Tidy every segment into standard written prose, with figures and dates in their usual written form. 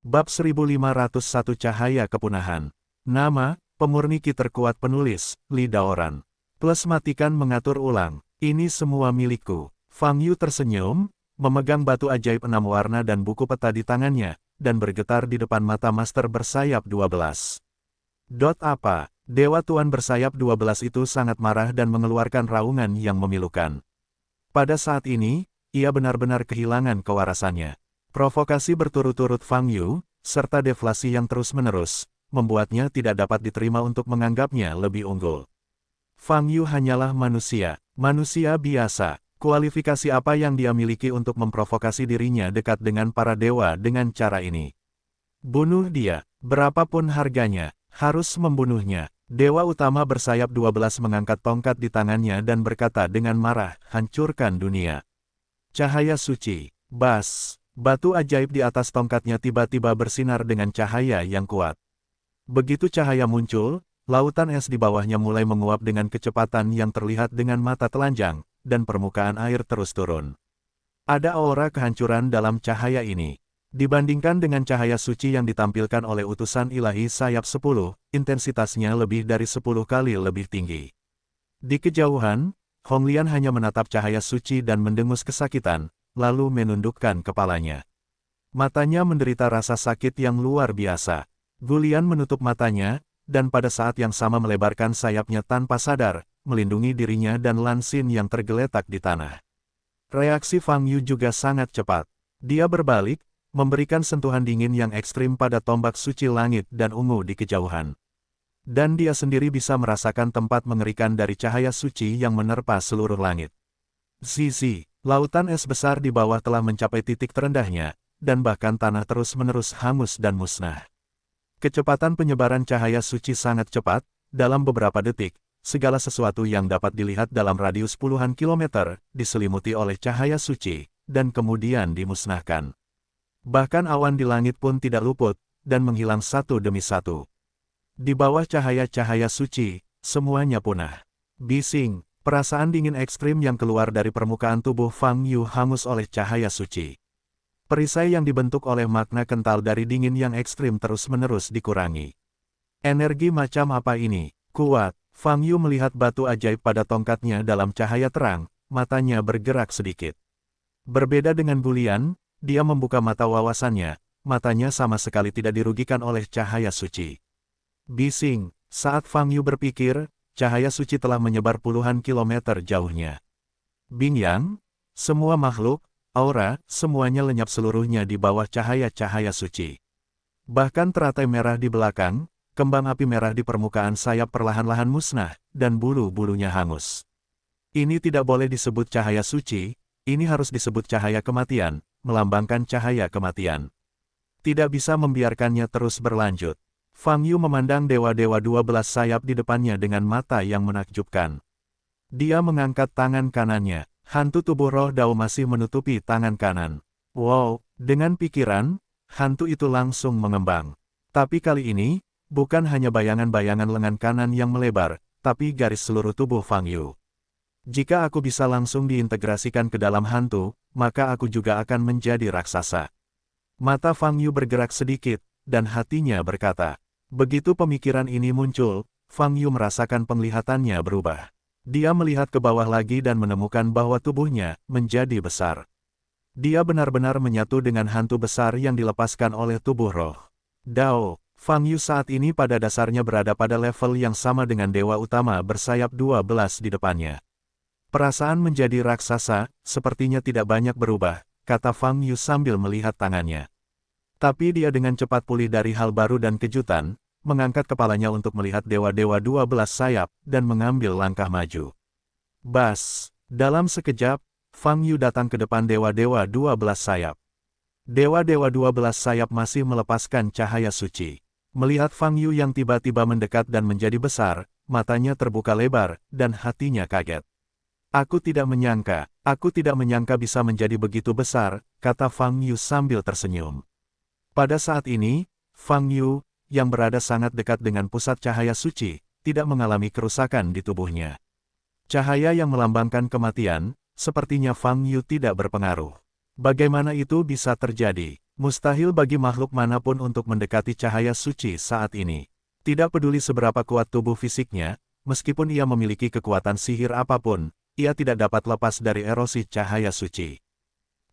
Bab 1501 Cahaya Kepunahan. Nama, pemurni ki terkuat penulis, Li Daoran. Plus matikan mengatur ulang. Ini semua milikku. Fang Yu tersenyum, memegang batu ajaib 6 warna dan buku peta di tangannya, dan bergetar di depan mata Master bersayap 12. Apa? Dewa Tuan bersayap 12 itu sangat marah dan mengeluarkan raungan yang memilukan. Pada saat ini, ia benar-benar kehilangan kewarasannya. Provokasi berturut-turut Fang Yu, serta deflasi yang terus-menerus, membuatnya tidak dapat diterima untuk menganggapnya lebih unggul. Fang Yu hanyalah manusia biasa. Kualifikasi apa yang dia miliki untuk memprovokasi dirinya dekat dengan para dewa dengan cara ini? Bunuh dia, berapapun harganya, harus membunuhnya. Dewa utama bersayap 12 mengangkat tongkat di tangannya dan berkata dengan marah, hancurkan dunia. Cahaya suci, bas. Batu ajaib di atas tongkatnya tiba-tiba bersinar dengan cahaya yang kuat. Begitu cahaya muncul, lautan es di bawahnya mulai menguap dengan kecepatan yang terlihat dengan mata telanjang, dan permukaan air terus turun. Ada aura kehancuran dalam cahaya ini. Dibandingkan dengan cahaya suci yang ditampilkan oleh utusan ilahi sayap 10, intensitasnya lebih dari 10 kali lebih tinggi. Di kejauhan, Hong Lian hanya menatap cahaya suci dan mendengus kesakitan, lalu menundukkan kepalanya. Matanya menderita rasa sakit yang luar biasa. Gulian menutup matanya, dan pada saat yang sama melebarkan sayapnya tanpa sadar, melindungi dirinya dan Lan Xin yang tergeletak di tanah. Reaksi Fang Yu juga sangat cepat. Dia berbalik, memberikan sentuhan dingin yang ekstrim pada tombak suci langit dan ungu di kejauhan. Dan dia sendiri bisa merasakan tempat mengerikan dari cahaya suci yang menerpa seluruh langit. Zizi. Lautan es besar di bawah telah mencapai titik terendahnya, dan bahkan tanah terus-menerus hangus dan musnah. Kecepatan penyebaran cahaya suci sangat cepat, dalam beberapa detik, segala sesuatu yang dapat dilihat dalam radius puluhan kilometer, diselimuti oleh cahaya suci, dan kemudian dimusnahkan. Bahkan awan di langit pun tidak luput, dan menghilang satu demi satu. Di bawah cahaya-cahaya suci, semuanya punah. Bising. Perasaan dingin ekstrim yang keluar dari permukaan tubuh Fang Yu hangus oleh cahaya suci. Perisai yang dibentuk oleh makna kental dari dingin yang ekstrim terus-menerus dikurangi. Energi macam apa ini? Kuat. Fang Yu melihat batu ajaib pada tongkatnya dalam cahaya terang, matanya bergerak sedikit. Berbeda dengan Gulian, dia membuka mata wawasannya, matanya sama sekali tidak dirugikan oleh cahaya suci. Bising, saat Fang Yu berpikir, cahaya suci telah menyebar puluhan kilometer jauhnya. Bingyang, semua makhluk, aura, semuanya lenyap seluruhnya di bawah cahaya-cahaya suci. Bahkan teratai merah di belakang, kembang api merah di permukaan sayap perlahan-lahan musnah, dan bulu-bulunya hangus. Ini tidak boleh disebut cahaya suci, ini harus disebut cahaya kematian, melambangkan cahaya kematian. Tidak bisa membiarkannya terus berlanjut. Fang Yu memandang dewa-dewa 12 sayap di depannya dengan mata yang menakjubkan. Dia mengangkat tangan kanannya, hantu tubuh roh Dao masih menutupi tangan kanan. Wow, dengan pikiran, hantu itu langsung mengembang. Tapi kali ini, bukan hanya bayangan-bayangan lengan kanan yang melebar, tapi garis seluruh tubuh Fang Yu. Jika aku bisa langsung diintegrasikan ke dalam hantu, maka aku juga akan menjadi raksasa. Mata Fang Yu bergerak sedikit, dan hatinya berkata. Begitu pemikiran ini muncul, Fang Yu merasakan penglihatannya berubah. Dia melihat ke bawah lagi dan menemukan bahwa tubuhnya menjadi besar. Dia benar-benar menyatu dengan hantu besar yang dilepaskan oleh tubuh roh Dao. Fang Yu saat ini pada dasarnya berada pada level yang sama dengan dewa utama bersayap 12 di depannya. Perasaan menjadi raksasa, sepertinya tidak banyak berubah, kata Fang Yu sambil melihat tangannya. Tapi dia dengan cepat pulih dari hal baru dan kejutan, mengangkat kepalanya untuk melihat dewa-dewa 12 sayap, dan mengambil langkah maju. Bas! Dalam sekejap, Fang Yu datang ke depan dewa-dewa 12 sayap. Dewa-dewa 12 sayap masih melepaskan cahaya suci. Melihat Fang Yu yang tiba-tiba mendekat dan menjadi besar, matanya terbuka lebar, dan hatinya kaget. Aku tidak menyangka bisa menjadi begitu besar, kata Fang Yu sambil tersenyum. Pada saat ini, Fang Yu, yang berada sangat dekat dengan pusat cahaya suci, tidak mengalami kerusakan di tubuhnya. Cahaya yang melambangkan kematian, sepertinya Fang Yu tidak berpengaruh. Bagaimana itu bisa terjadi? Mustahil bagi makhluk manapun untuk mendekati cahaya suci saat ini. Tidak peduli seberapa kuat tubuh fisiknya, meskipun ia memiliki kekuatan sihir apapun, ia tidak dapat lepas dari erosi cahaya suci.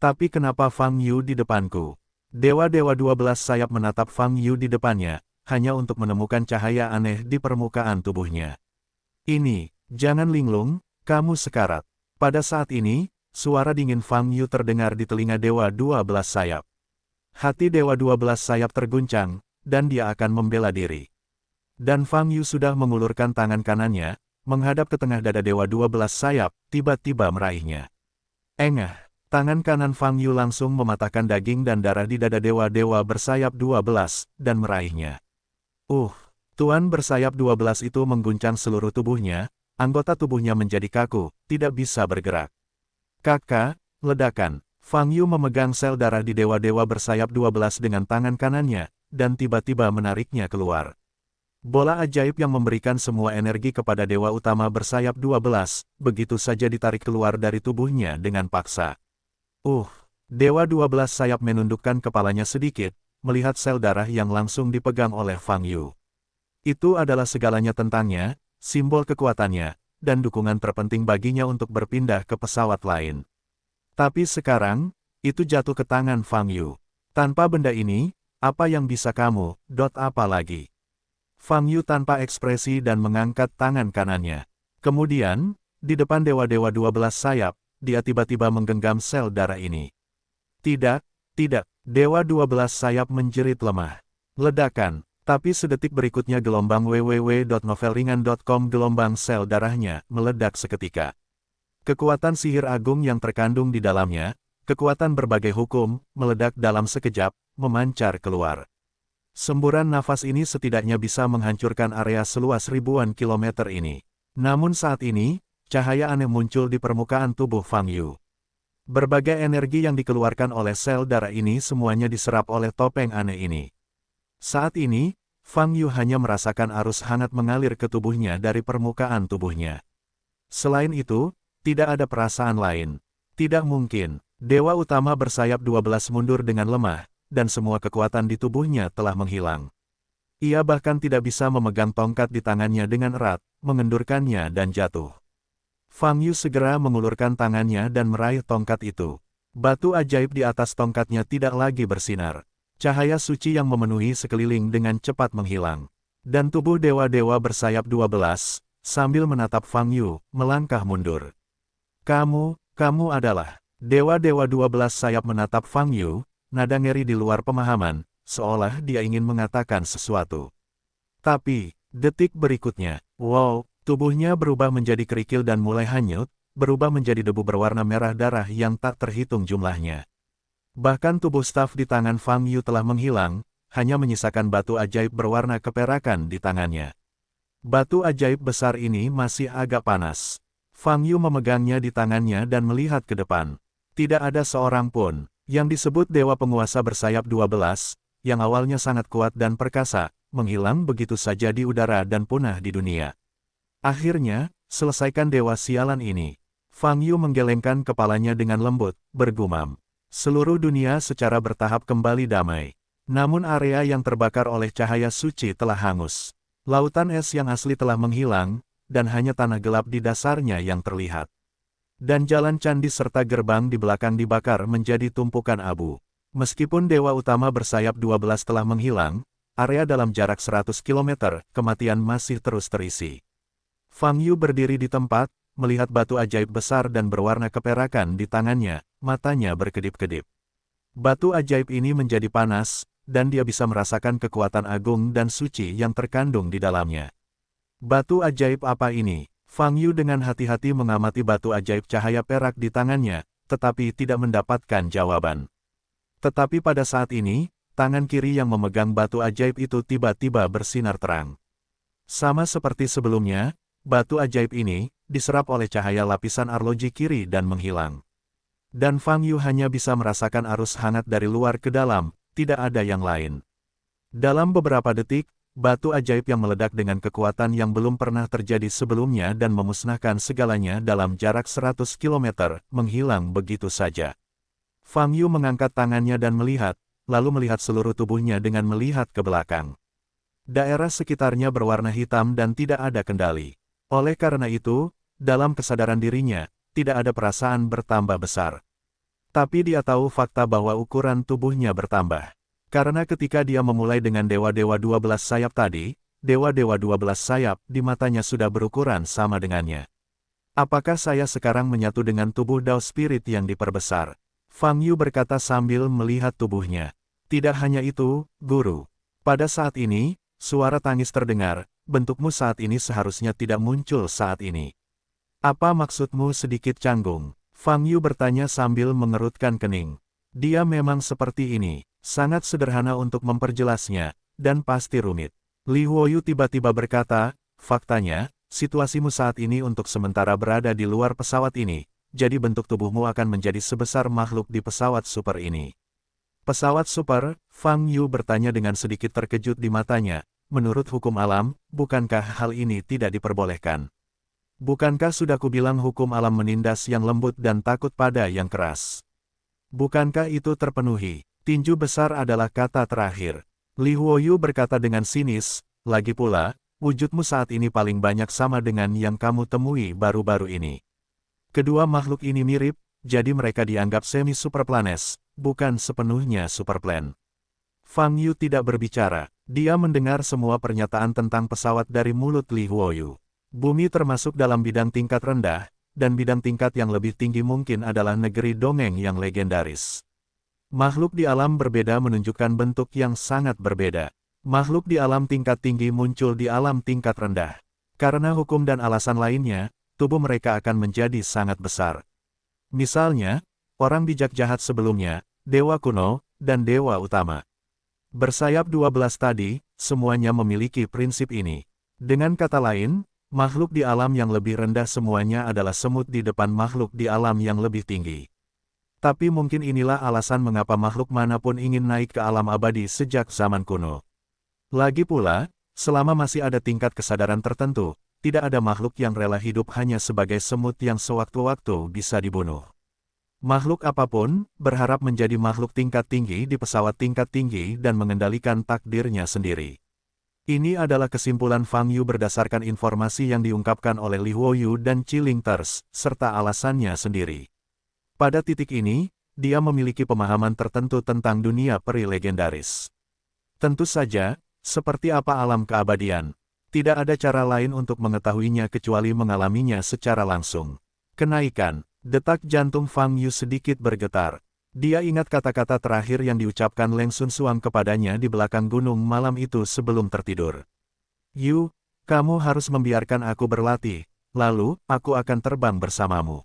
Tapi kenapa Fang Yu di depanku? Dewa-dewa 12 sayap menatap Fang Yu di depannya, hanya untuk menemukan cahaya aneh di permukaan tubuhnya. Ini, jangan linglung, kamu sekarat. Pada saat ini, suara dingin Fang Yu terdengar di telinga Dewa 12 sayap. Hati Dewa 12 sayap terguncang, dan dia akan membela diri. Dan Fang Yu sudah mengulurkan tangan kanannya, menghadap ke tengah dada Dewa 12 sayap, tiba-tiba meraihnya. Engah, tangan kanan Fang Yu langsung mematahkan daging dan darah di dada dewa-dewa bersayap 12, dan meraihnya. Tuan bersayap 12 itu mengguncang seluruh tubuhnya, anggota tubuhnya menjadi kaku, tidak bisa bergerak. Kakak, ledakan. Fang Yu memegang sel darah di dewa-dewa bersayap 12 dengan tangan kanannya, dan tiba-tiba menariknya keluar. Bola ajaib yang memberikan semua energi kepada dewa utama bersayap 12, begitu saja ditarik keluar dari tubuhnya dengan paksa. Dewa 12 sayap menundukkan kepalanya sedikit, melihat sel darah yang langsung dipegang oleh Fang Yu. Itu adalah segalanya tentangnya, simbol kekuatannya, dan dukungan terpenting baginya untuk berpindah ke pesawat lain. Tapi sekarang, itu jatuh ke tangan Fang Yu. Tanpa benda ini, apa yang bisa kamu, apa lagi? Fang Yu tanpa ekspresi dan mengangkat tangan kanannya. Kemudian, di depan dewa-dewa 12 sayap, dia tiba-tiba menggenggam sel darah ini. Tidak, Dewa 12 sayap menjerit lemah. Ledakan, tapi sedetik berikutnya gelombang www.novelringan.com gelombang sel darahnya meledak seketika. Kekuatan sihir agung yang terkandung di dalamnya, kekuatan berbagai hukum, meledak dalam sekejap, memancar keluar. Semburan nafas ini setidaknya bisa menghancurkan area seluas ribuan kilometer ini. Namun saat ini, cahaya aneh muncul di permukaan tubuh Fang Yu. Berbagai energi yang dikeluarkan oleh sel darah ini semuanya diserap oleh topeng aneh ini. Saat ini, Fang Yu hanya merasakan arus hangat mengalir ke tubuhnya dari permukaan tubuhnya. Selain itu, tidak ada perasaan lain. Tidak mungkin, Dewa Utama bersayap 12 mundur dengan lemah, dan semua kekuatan di tubuhnya telah menghilang. Ia bahkan tidak bisa memegang tongkat di tangannya dengan erat, mengendurkannya dan jatuh. Fang Yu segera mengulurkan tangannya dan meraih tongkat itu. Batu ajaib di atas tongkatnya tidak lagi bersinar. Cahaya suci yang memenuhi sekeliling dengan cepat menghilang. Dan tubuh dewa-dewa bersayap 12, sambil menatap Fang Yu, melangkah mundur. Kamu adalah. Dewa-dewa 12 sayap menatap Fang Yu, nada ngeri di luar pemahaman, seolah dia ingin mengatakan sesuatu. Tapi, detik berikutnya, tubuhnya berubah menjadi kerikil dan mulai hanyut, berubah menjadi debu berwarna merah darah yang tak terhitung jumlahnya. Bahkan tubuh staf di tangan Fang Yu telah menghilang, hanya menyisakan batu ajaib berwarna keperakan di tangannya. Batu ajaib besar ini masih agak panas. Fang Yu memegangnya di tangannya dan melihat ke depan. Tidak ada seorang pun, yang disebut Dewa Penguasa bersayap 12, yang awalnya sangat kuat dan perkasa, menghilang begitu saja di udara dan punah di dunia. Akhirnya, selesaikan dewa sialan ini. Fang Yu menggelengkan kepalanya dengan lembut, bergumam. Seluruh dunia secara bertahap kembali damai. Namun area yang terbakar oleh cahaya suci telah hangus. Lautan es yang asli telah menghilang, dan hanya tanah gelap di dasarnya yang terlihat. Dan jalan candi serta gerbang di belakang dibakar menjadi tumpukan abu. Meskipun Dewa Utama bersayap 12 telah menghilang, area dalam jarak 100 km, kematian masih terus terisi. Fang Yu berdiri di tempat, melihat batu ajaib besar dan berwarna keperakan di tangannya, matanya berkedip-kedip. Batu ajaib ini menjadi panas, dan dia bisa merasakan kekuatan agung dan suci yang terkandung di dalamnya. Batu ajaib apa ini? Fang Yu dengan hati-hati mengamati batu ajaib cahaya perak di tangannya, tetapi tidak mendapatkan jawaban. Tetapi pada saat ini, tangan kiri yang memegang batu ajaib itu tiba-tiba bersinar terang. Sama seperti sebelumnya, batu ajaib ini diserap oleh cahaya lapisan arloji kiri dan menghilang. Dan Fang Yu hanya bisa merasakan arus hangat dari luar ke dalam, tidak ada yang lain. Dalam beberapa detik, batu ajaib yang meledak dengan kekuatan yang belum pernah terjadi sebelumnya dan memusnahkan segalanya dalam jarak 100 km, menghilang begitu saja. Fang Yu mengangkat tangannya dan melihat, lalu melihat seluruh tubuhnya dengan melihat ke belakang. Daerah sekitarnya berwarna hitam dan tidak ada kendali. Oleh karena itu, dalam kesadaran dirinya, tidak ada perasaan bertambah besar. Tapi dia tahu fakta bahwa ukuran tubuhnya bertambah. Karena ketika dia memulai dengan dewa-dewa 12 sayap tadi, dewa-dewa 12 sayap di matanya sudah berukuran sama dengannya. Apakah saya sekarang menyatu dengan tubuh Dao Spirit yang diperbesar? Fang Yu berkata sambil melihat tubuhnya. Tidak hanya itu, Guru. Pada saat ini, suara tangis terdengar, bentukmu saat ini seharusnya tidak muncul saat ini. Apa maksudmu sedikit canggung? Fang Yu bertanya sambil mengerutkan kening. Dia memang seperti ini, sangat sederhana untuk memperjelasnya, dan pasti rumit. Li Huoyu tiba-tiba berkata, faktanya, situasimu saat ini untuk sementara berada di luar pesawat ini, jadi bentuk tubuhmu akan menjadi sebesar makhluk di pesawat super ini. Pesawat super, Fang Yu bertanya dengan sedikit terkejut di matanya, menurut hukum alam, bukankah hal ini tidak diperbolehkan? Bukankah sudah kubilang hukum alam menindas yang lembut dan takut pada yang keras? Bukankah itu terpenuhi? Tinju besar adalah kata terakhir. Li Huoyu berkata dengan sinis, lagi pula, wujudmu saat ini paling banyak sama dengan yang kamu temui baru-baru ini. Kedua makhluk ini mirip, jadi mereka dianggap semi-superplanes, bukan sepenuhnya superplan. Fang Yu tidak berbicara, dia mendengar semua pernyataan tentang pesawat dari mulut Li Huoyu. Bumi termasuk dalam bidang tingkat rendah, dan bidang tingkat yang lebih tinggi mungkin adalah negeri dongeng yang legendaris. Makhluk di alam berbeda menunjukkan bentuk yang sangat berbeda. Makhluk di alam tingkat tinggi muncul di alam tingkat rendah. Karena hukum dan alasan lainnya, tubuh mereka akan menjadi sangat besar. Misalnya, orang bijak jahat sebelumnya, dewa kuno, dan dewa utama. Bersayap 12 tadi, semuanya memiliki prinsip ini. Dengan kata lain, makhluk di alam yang lebih rendah semuanya adalah semut di depan makhluk di alam yang lebih tinggi. Tapi mungkin inilah alasan mengapa makhluk manapun ingin naik ke alam abadi sejak zaman kuno. Lagi pula, selama masih ada tingkat kesadaran tertentu, tidak ada makhluk yang rela hidup hanya sebagai semut yang sewaktu-waktu bisa dibunuh. Makhluk apapun, berharap menjadi makhluk tingkat tinggi di pesawat tingkat tinggi dan mengendalikan takdirnya sendiri. Ini adalah kesimpulan Fang Yu berdasarkan informasi yang diungkapkan oleh Li Huoyu dan Chiling Ters, serta alasannya sendiri. Pada titik ini, dia memiliki pemahaman tertentu tentang dunia peri legendaris. Tentu saja, seperti apa alam keabadian, tidak ada cara lain untuk mengetahuinya kecuali mengalaminya secara langsung. Kenaikan, detak jantung Fang Yu sedikit bergetar. Dia ingat kata-kata terakhir yang diucapkan Leng Sun Suang kepadanya di belakang gunung malam itu sebelum tertidur. Yu, kamu harus membiarkan aku berlatih, lalu, aku akan terbang bersamamu.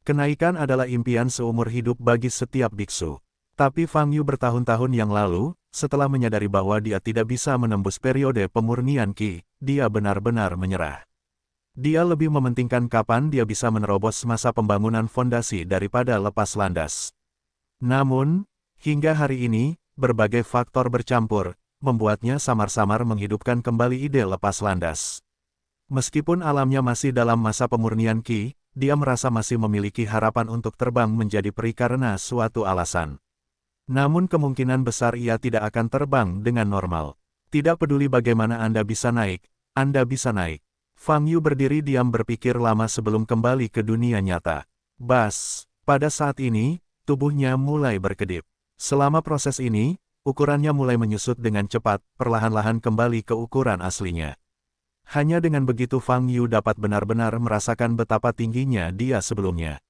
Kenaikan adalah impian seumur hidup bagi setiap biksu. Tapi Fang Yu bertahun-tahun yang lalu, setelah menyadari bahwa dia tidak bisa menembus periode pemurnian Qi, dia benar-benar menyerah. Dia lebih mementingkan kapan dia bisa menerobos masa pembangunan fondasi daripada lepas landas. Namun, hingga hari ini, berbagai faktor bercampur, membuatnya samar-samar menghidupkan kembali ide lepas landas. Meskipun alamnya masih dalam masa pemurnian Qi, dia merasa masih memiliki harapan untuk terbang menjadi peri karena suatu alasan. Namun kemungkinan besar ia tidak akan terbang dengan normal. Tidak peduli bagaimana Anda bisa naik, Anda bisa naik. Fang Yu berdiri diam berpikir lama sebelum kembali ke dunia nyata. Bas, pada saat ini, tubuhnya mulai berkedip. Selama proses ini, ukurannya mulai menyusut dengan cepat, perlahan-lahan kembali ke ukuran aslinya. Hanya dengan begitu Fang Yu dapat benar-benar merasakan betapa tingginya dia sebelumnya.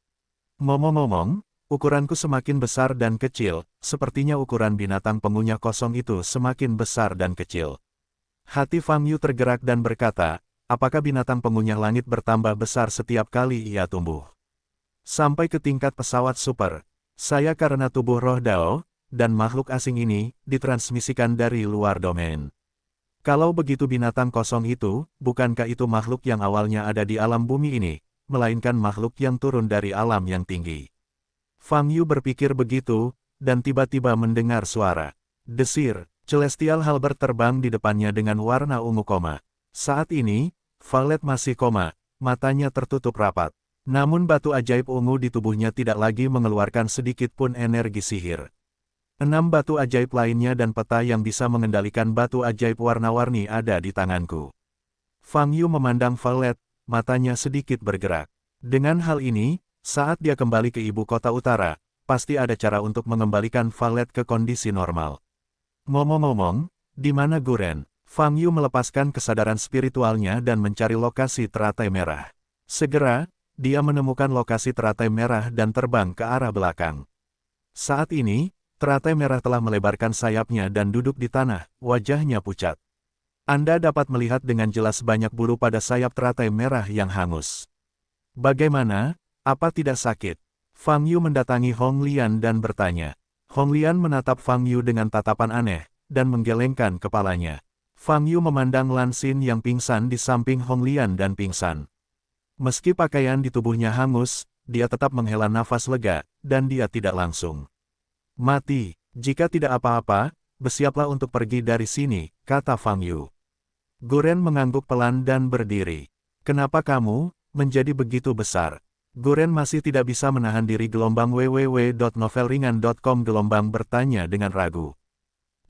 Ngomong-ngomong, ukuranku semakin besar dan kecil, sepertinya ukuran binatang pengunyah kosong itu semakin besar dan kecil. Hati Fang Yu tergerak dan berkata, apakah binatang pengunyah langit bertambah besar setiap kali ia tumbuh? Sampai ke tingkat pesawat super, saya karena tubuh roh Dao, dan makhluk asing ini, ditransmisikan dari luar domain. Kalau begitu binatang kosong itu, bukankah itu makhluk yang awalnya ada di alam bumi ini, melainkan makhluk yang turun dari alam yang tinggi. Fang Yu berpikir begitu, dan tiba-tiba mendengar suara. Desir, Celestial Halberd terbang di depannya dengan warna ungu koma. Saat ini, Violet masih koma, matanya tertutup rapat. Namun batu ajaib ungu di tubuhnya tidak lagi mengeluarkan sedikit pun energi sihir. 6 batu ajaib lainnya dan peta yang bisa mengendalikan batu ajaib warna-warni ada di tanganku. Fang Yu memandang Violet, matanya sedikit bergerak. Dengan hal ini, saat dia kembali ke ibu kota utara, pasti ada cara untuk mengembalikan Violet ke kondisi normal. Ngomong-ngomong, di mana Guren? Fang Yu melepaskan kesadaran spiritualnya dan mencari lokasi teratai merah. Segera, dia menemukan lokasi teratai merah dan terbang ke arah belakang. Saat ini, teratai merah telah melebarkan sayapnya dan duduk di tanah, wajahnya pucat. Anda dapat melihat dengan jelas banyak bulu pada sayap teratai merah yang hangus. Bagaimana? Apa tidak sakit? Fang Yu mendatangi Hong Lian dan bertanya. Hong Lian menatap Fang Yu dengan tatapan aneh, dan menggelengkan kepalanya. Fang Yu memandang Lan Xin yang pingsan di samping Hong Lian dan pingsan. Meski pakaian di tubuhnya hangus, dia tetap menghela nafas lega, dan dia tidak langsung mati. Jika tidak apa-apa, bersiaplah untuk pergi dari sini, kata Fang Yu. Guren mengangguk pelan dan berdiri. Kenapa kamu menjadi begitu besar? Guren masih tidak bisa menahan diri. Gelombang www.novelringan.com gelombang bertanya dengan ragu.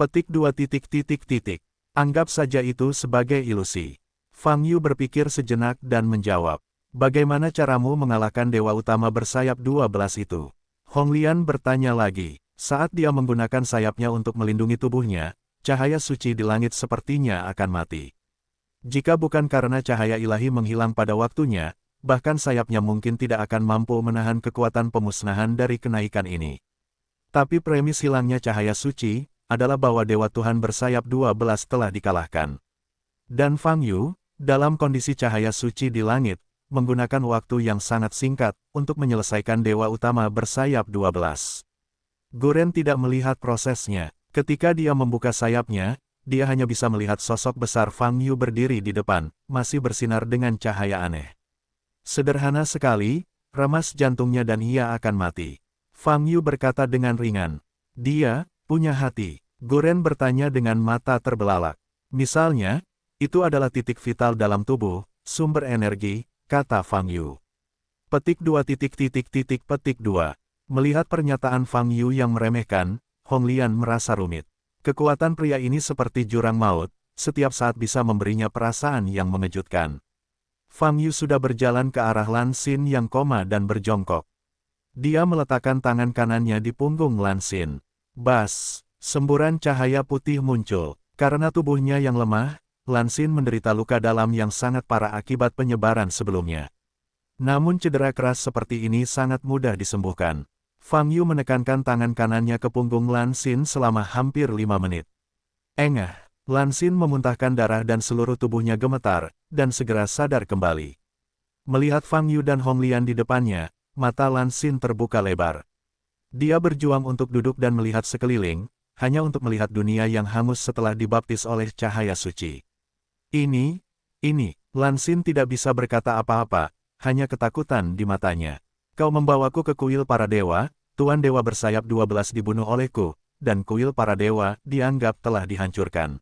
Petik 2 titik titik titik. Anggap saja itu sebagai ilusi. Fang Yu berpikir sejenak dan menjawab. Bagaimana caramu mengalahkan dewa utama bersayap 12 itu? Hong Lian bertanya lagi. Saat dia menggunakan sayapnya untuk melindungi tubuhnya, cahaya suci di langit sepertinya akan mati. Jika bukan karena cahaya ilahi menghilang pada waktunya, bahkan sayapnya mungkin tidak akan mampu menahan kekuatan pemusnahan dari kenaikan ini. Tapi premis hilangnya cahaya suci, adalah bahwa Dewa Tuhan bersayap 12 telah dikalahkan. Dan Fang Yu, dalam kondisi cahaya suci di langit, menggunakan waktu yang sangat singkat, untuk menyelesaikan Dewa Utama bersayap 12. Guren tidak melihat prosesnya. Ketika dia membuka sayapnya, dia hanya bisa melihat sosok besar Fang Yu berdiri di depan, masih bersinar dengan cahaya aneh. Sederhana sekali, remas jantungnya dan ia akan mati. Fang Yu berkata dengan ringan. Dia punya hati. Guren bertanya dengan mata terbelalak. Misalnya, itu adalah titik vital dalam tubuh, sumber energi, kata Fang Yu. Petik 2 titik titik titik petik 2. Melihat pernyataan Fang Yu yang meremehkan, Hong Lian merasa rumit. Kekuatan pria ini seperti jurang maut, setiap saat bisa memberinya perasaan yang mengejutkan. Fang Yu sudah berjalan ke arah Lan Xin yang koma dan berjongkok. Dia meletakkan tangan kanannya di punggung Lan Xin. Bas, semburan cahaya putih muncul. Karena tubuhnya yang lemah, Lan Xin menderita luka dalam yang sangat parah akibat penyebaran sebelumnya. Namun cedera keras seperti ini sangat mudah disembuhkan. Fang Yu menekankan tangan kanannya ke punggung Lan Xin selama hampir 5 menit. Engah, Lan Xin memuntahkan darah dan seluruh tubuhnya gemetar, dan segera sadar kembali. Melihat Fang Yu dan Hong Lian di depannya, mata Lan Xin terbuka lebar. Dia berjuang untuk duduk dan melihat sekeliling, hanya untuk melihat dunia yang hangus setelah dibaptis oleh cahaya suci. Ini, Lan Xin tidak bisa berkata apa-apa, hanya ketakutan di matanya. Kau membawaku ke kuil para dewa, Tuan Dewa bersayap 12 dibunuh olehku, dan kuil para dewa dianggap telah dihancurkan.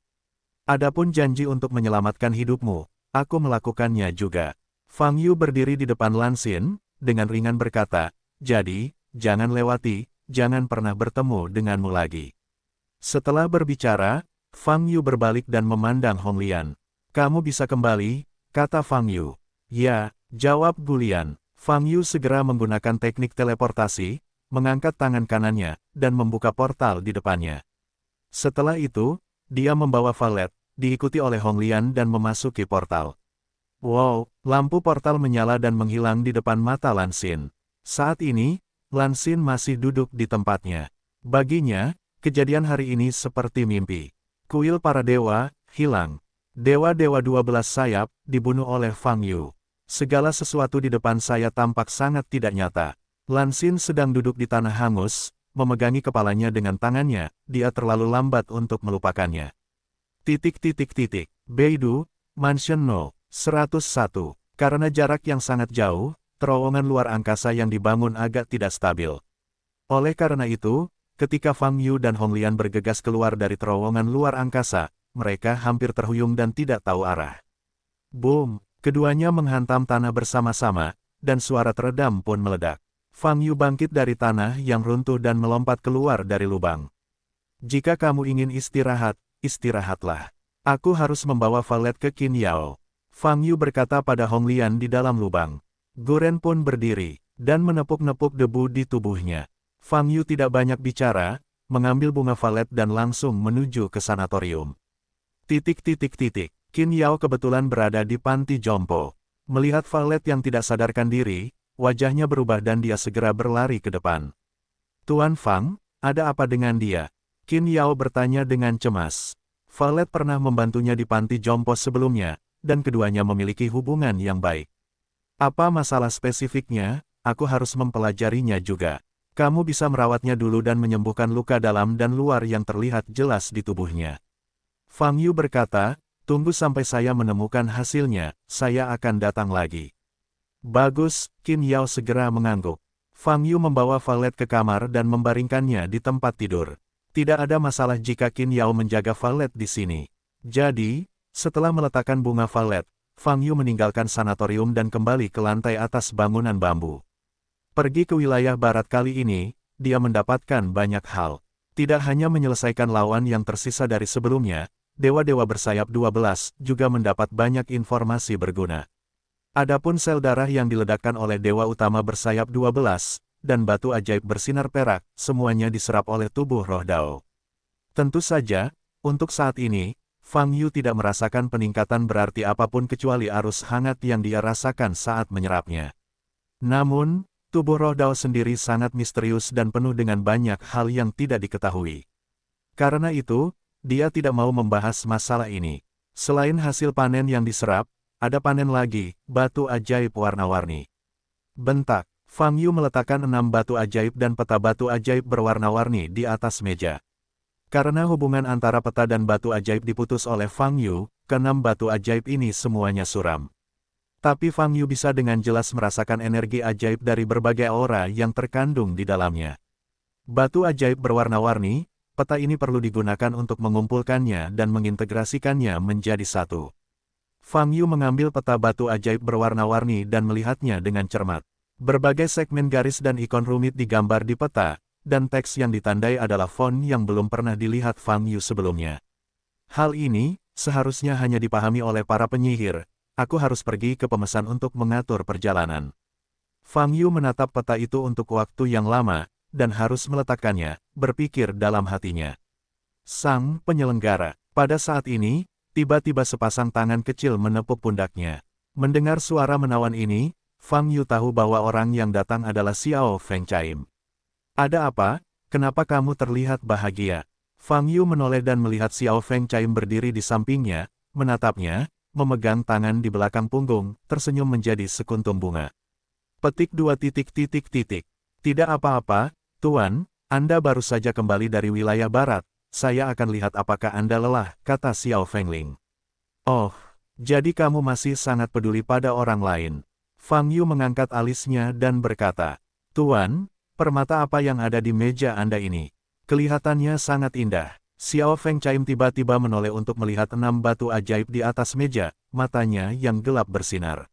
Adapun janji untuk menyelamatkan hidupmu, aku melakukannya juga. Fang Yu berdiri di depan Lan Xin, dengan ringan berkata, jadi, jangan lewati, jangan pernah bertemu denganmu lagi. Setelah berbicara, Fang Yu berbalik dan memandang Hong Lian. Kamu bisa kembali, kata Fang Yu. Ya, jawab Gulian. Fang Yu segera menggunakan teknik teleportasi, mengangkat tangan kanannya, dan membuka portal di depannya. Setelah itu, dia membawa Violet, diikuti oleh Hong Lian dan memasuki portal. Wow, lampu portal menyala dan menghilang di depan mata Lan Xin. Saat ini, Lan Xin masih duduk di tempatnya. Baginya, kejadian hari ini seperti mimpi. Kuil para dewa, hilang. Dewa-dewa 12 sayap, dibunuh oleh Fang Yu. Segala sesuatu di depan saya tampak sangat tidak nyata. Lan Xin sedang duduk di tanah hangus, memegangi kepalanya dengan tangannya, dia terlalu lambat untuk melupakannya. Titik titik titik. Beidou, Mansion No. 101. Karena jarak yang sangat jauh, terowongan luar angkasa yang dibangun agak tidak stabil. Oleh karena itu, ketika Fang Yu dan Hong Lian bergegas keluar dari terowongan luar angkasa, mereka hampir terhuyung dan tidak tahu arah. Boom! Keduanya menghantam tanah bersama-sama, dan suara teredam pun meledak. Fang Yu bangkit dari tanah yang runtuh dan melompat keluar dari lubang. Jika kamu ingin istirahat, istirahatlah. Aku harus membawa valet ke Qin Yao. Fang Yu berkata pada Hong Lian di dalam lubang. Guren pun berdiri, dan menepuk-nepuk debu di tubuhnya. Fang Yu tidak banyak bicara, mengambil bunga valet dan langsung menuju ke sanatorium. Qin Yao kebetulan berada di panti jompo. Melihat valet yang tidak sadarkan diri, wajahnya berubah dan dia segera berlari ke depan. Tuan Fang, ada apa dengan dia? Qin Yao bertanya dengan cemas. Valet pernah membantunya di panti jompo sebelumnya, dan keduanya memiliki hubungan yang baik. Apa masalah spesifiknya? Aku harus mempelajarinya juga. Kamu bisa merawatnya dulu dan menyembuhkan luka dalam dan luar yang terlihat jelas di tubuhnya. Fang Yu berkata, tunggu sampai saya menemukan hasilnya, saya akan datang lagi. Bagus, Qin Yao segera mengangguk. Fang Yu membawa valet ke kamar dan membaringkannya di tempat tidur. Tidak ada masalah jika Qin Yao menjaga valet di sini. Jadi, setelah meletakkan bunga valet, Fang Yu meninggalkan sanatorium dan kembali ke lantai atas bangunan bambu. Pergi ke wilayah barat kali ini, dia mendapatkan banyak hal. Tidak hanya menyelesaikan lawan yang tersisa dari sebelumnya, Dewa-Dewa Bersayap 12 juga mendapat banyak informasi berguna. Adapun sel darah yang diledakkan oleh Dewa Utama Bersayap 12, dan batu ajaib bersinar perak, semuanya diserap oleh tubuh roh Dao. Tentu saja, untuk saat ini, Fang Yu tidak merasakan peningkatan berarti apapun kecuali arus hangat yang dia rasakan saat menyerapnya. Namun, tubuh roh Dao sendiri sangat misterius dan penuh dengan banyak hal yang tidak diketahui. Karena itu, dia tidak mau membahas masalah ini. Selain hasil panen yang diserap, ada panen lagi, batu ajaib warna-warni. Bentak, Fang Yu meletakkan 6 batu ajaib dan peta batu ajaib berwarna-warni di atas meja. Karena hubungan antara peta dan batu ajaib diputus oleh Fang Yu, ke-6 batu ajaib ini semuanya suram. Tapi Fang Yu bisa dengan jelas merasakan energi ajaib dari berbagai aura yang terkandung di dalamnya. Batu ajaib berwarna-warni, peta ini perlu digunakan untuk mengumpulkannya dan mengintegrasikannya menjadi satu. Fang Yu mengambil peta batu ajaib berwarna-warni dan melihatnya dengan cermat. Berbagai segmen garis dan ikon rumit digambar di peta, dan teks yang ditandai adalah font yang belum pernah dilihat Fang Yu sebelumnya. Hal ini, seharusnya hanya dipahami oleh para penyihir. Aku harus pergi ke pemesan untuk mengatur perjalanan. Fang Yu menatap peta itu untuk waktu yang lama, dan harus meletakkannya, berpikir dalam hatinya. Sang penyelenggara, pada saat ini, tiba-tiba sepasang tangan kecil menepuk pundaknya. Mendengar suara menawan ini, Fang Yu tahu bahwa orang yang datang adalah Xiao Feng Chaim. Ada apa? Kenapa kamu terlihat bahagia? Fang Yu menoleh dan melihat Xiao Feng Chaim berdiri di sampingnya, menatapnya, memegang tangan di belakang punggung, tersenyum menjadi sekuntum bunga. Petik 2. Tidak apa-apa, Tuan, Anda baru saja kembali dari wilayah barat, saya akan lihat apakah Anda lelah, kata Xiao Fengling. Oh, jadi kamu masih sangat peduli pada orang lain. Fang Yu mengangkat alisnya dan berkata, Tuan, permata apa yang ada di meja Anda ini? Kelihatannya sangat indah. Xiao Feng Chaim tiba-tiba menoleh untuk melihat 6 batu ajaib di atas meja, matanya yang gelap bersinar.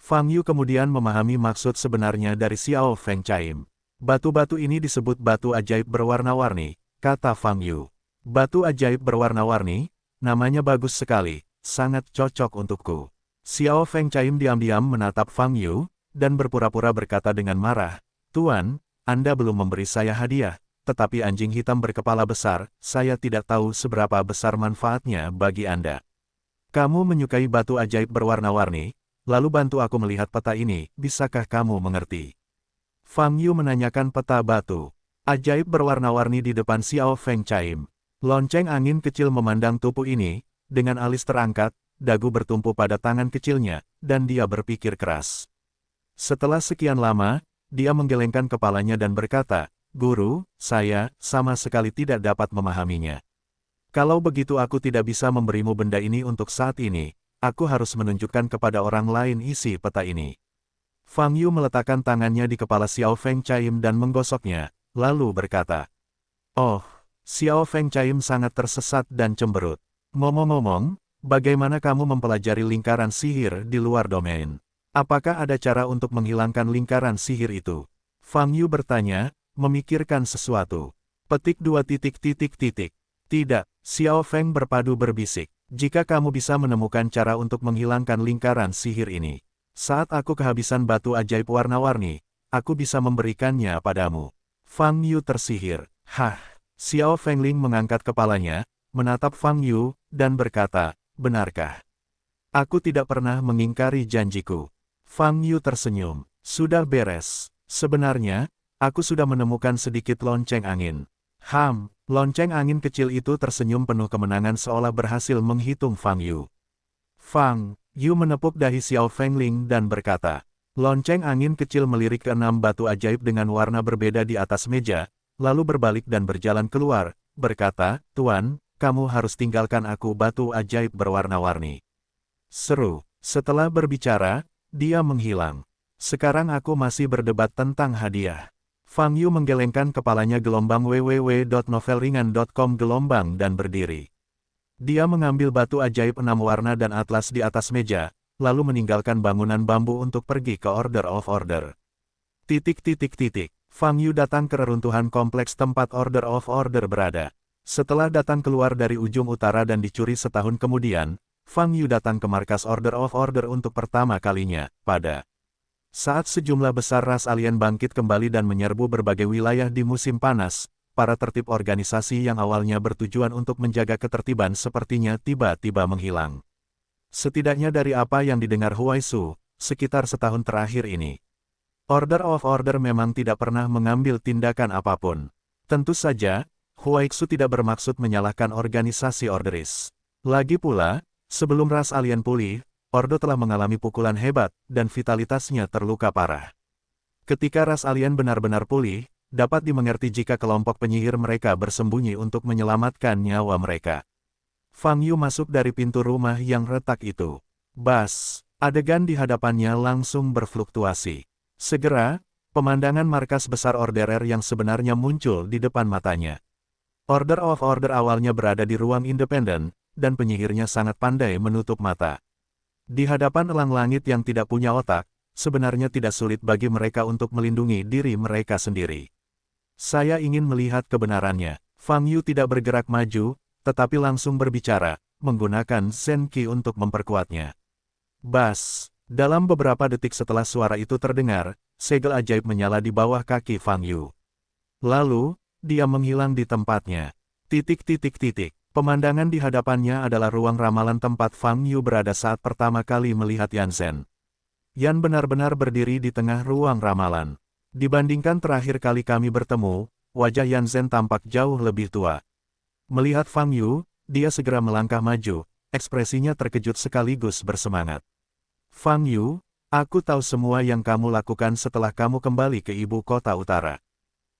Fang Yu kemudian memahami maksud sebenarnya dari Xiao Feng Chaim. Batu-batu ini disebut batu ajaib berwarna-warni, kata Fang Yu. Batu ajaib berwarna-warni, namanya bagus sekali, sangat cocok untukku. Xiao Feng Chaim diam-diam menatap Fang Yu, dan berpura-pura berkata dengan marah, Tuan, Anda belum memberi saya hadiah, tetapi anjing hitam berkepala besar, saya tidak tahu seberapa besar manfaatnya bagi Anda. Kamu menyukai batu ajaib berwarna-warni, lalu bantu aku melihat peta ini, bisakah kamu mengerti? Fang Yu menanyakan peta batu ajaib berwarna-warni di depan Xiao Feng Chaim. Lonceng angin kecil memandang tupu ini, dengan alis terangkat, dagu bertumpu pada tangan kecilnya, dan dia berpikir keras. Setelah sekian lama, dia menggelengkan kepalanya dan berkata, Guru, saya sama sekali tidak dapat memahaminya. Kalau begitu aku tidak bisa memberimu benda ini untuk saat ini, aku harus menunjukkan kepada orang lain isi peta ini. Fang Yu meletakkan tangannya di kepala Xiao Feng Chaim dan menggosoknya, lalu berkata, Oh, Xiao Feng Chaim sangat tersesat dan cemberut. Ngomong-ngomong, bagaimana kamu mempelajari lingkaran sihir di luar domain? Apakah ada cara untuk menghilangkan lingkaran sihir itu? Fang Yu bertanya, memikirkan sesuatu. Petik 2 titik titik titik. Tidak, Xiao Feng berpadu berbisik. Jika kamu bisa menemukan cara untuk menghilangkan lingkaran sihir ini, saat aku kehabisan batu ajaib warna-warni, aku bisa memberikannya padamu. Fang Yu tersihir. Hah, Xiao Fengling mengangkat kepalanya, menatap Fang Yu, dan berkata, benarkah? Aku tidak pernah mengingkari janjiku. Fang Yu tersenyum. Sudah beres. Sebenarnya, aku sudah menemukan sedikit lonceng angin. Lonceng angin kecil itu tersenyum penuh kemenangan seolah berhasil menghitung Fang Yu. Fang Yu menepuk dahi Xiao Fengling dan berkata, lonceng angin kecil melirik ke 6 batu ajaib dengan warna berbeda di atas meja, lalu berbalik dan berjalan keluar, berkata, Tuan, kamu harus tinggalkan aku batu ajaib berwarna-warni. Seru. Setelah berbicara, dia menghilang. Sekarang aku masih berdebat tentang hadiah. Fang Yu menggelengkan kepalanya gelombang www.novelringan.com gelombang dan berdiri. Dia mengambil batu ajaib 6 warna dan atlas di atas meja, lalu meninggalkan bangunan bambu untuk pergi ke Order of Order. Fang Yu datang ke reruntuhan kompleks tempat Order of Order berada. Setelah datang keluar dari ujung utara dan dicuri setahun kemudian, Fang Yu datang ke markas Order of Order untuk pertama kalinya, pada saat sejumlah besar ras alien bangkit kembali dan menyerbu berbagai wilayah di musim panas, para tertib organisasi yang awalnya bertujuan untuk menjaga ketertiban sepertinya tiba-tiba menghilang. Setidaknya dari apa yang didengar Huaisu, sekitar setahun terakhir ini, Order of Order memang tidak pernah mengambil tindakan apapun. Tentu saja, Huaisu tidak bermaksud menyalahkan organisasi Orderis. Lagi pula, sebelum ras alien pulih, Ordo telah mengalami pukulan hebat, dan vitalitasnya terluka parah. Ketika ras alien benar-benar pulih, dapat dimengerti jika kelompok penyihir mereka bersembunyi untuk menyelamatkan nyawa mereka. Fang Yu masuk dari pintu rumah yang retak itu. Bas, adegan di hadapannya langsung berfluktuasi. Segera, pemandangan markas besar Orderer yang sebenarnya muncul di depan matanya. Order of Order awalnya berada di ruang independen, dan penyihirnya sangat pandai menutup mata. Di hadapan elang langit yang tidak punya otak, sebenarnya tidak sulit bagi mereka untuk melindungi diri mereka sendiri. Saya ingin melihat kebenarannya. Fang Yu tidak bergerak maju, tetapi langsung berbicara, menggunakan Zen Qi untuk memperkuatnya. Bas, dalam beberapa detik setelah suara itu terdengar, segel ajaib menyala di bawah kaki Fang Yu. Lalu, dia menghilang di tempatnya. Pemandangan di hadapannya adalah ruang ramalan tempat Fang Yu berada saat pertama kali melihat Yan Zhen. Yan benar-benar berdiri di tengah ruang ramalan. Dibandingkan terakhir kali kami bertemu, wajah Yan Zhen tampak jauh lebih tua. Melihat Fang Yu, dia segera melangkah maju, ekspresinya terkejut sekaligus bersemangat. Fang Yu, aku tahu semua yang kamu lakukan setelah kamu kembali ke ibu kota utara.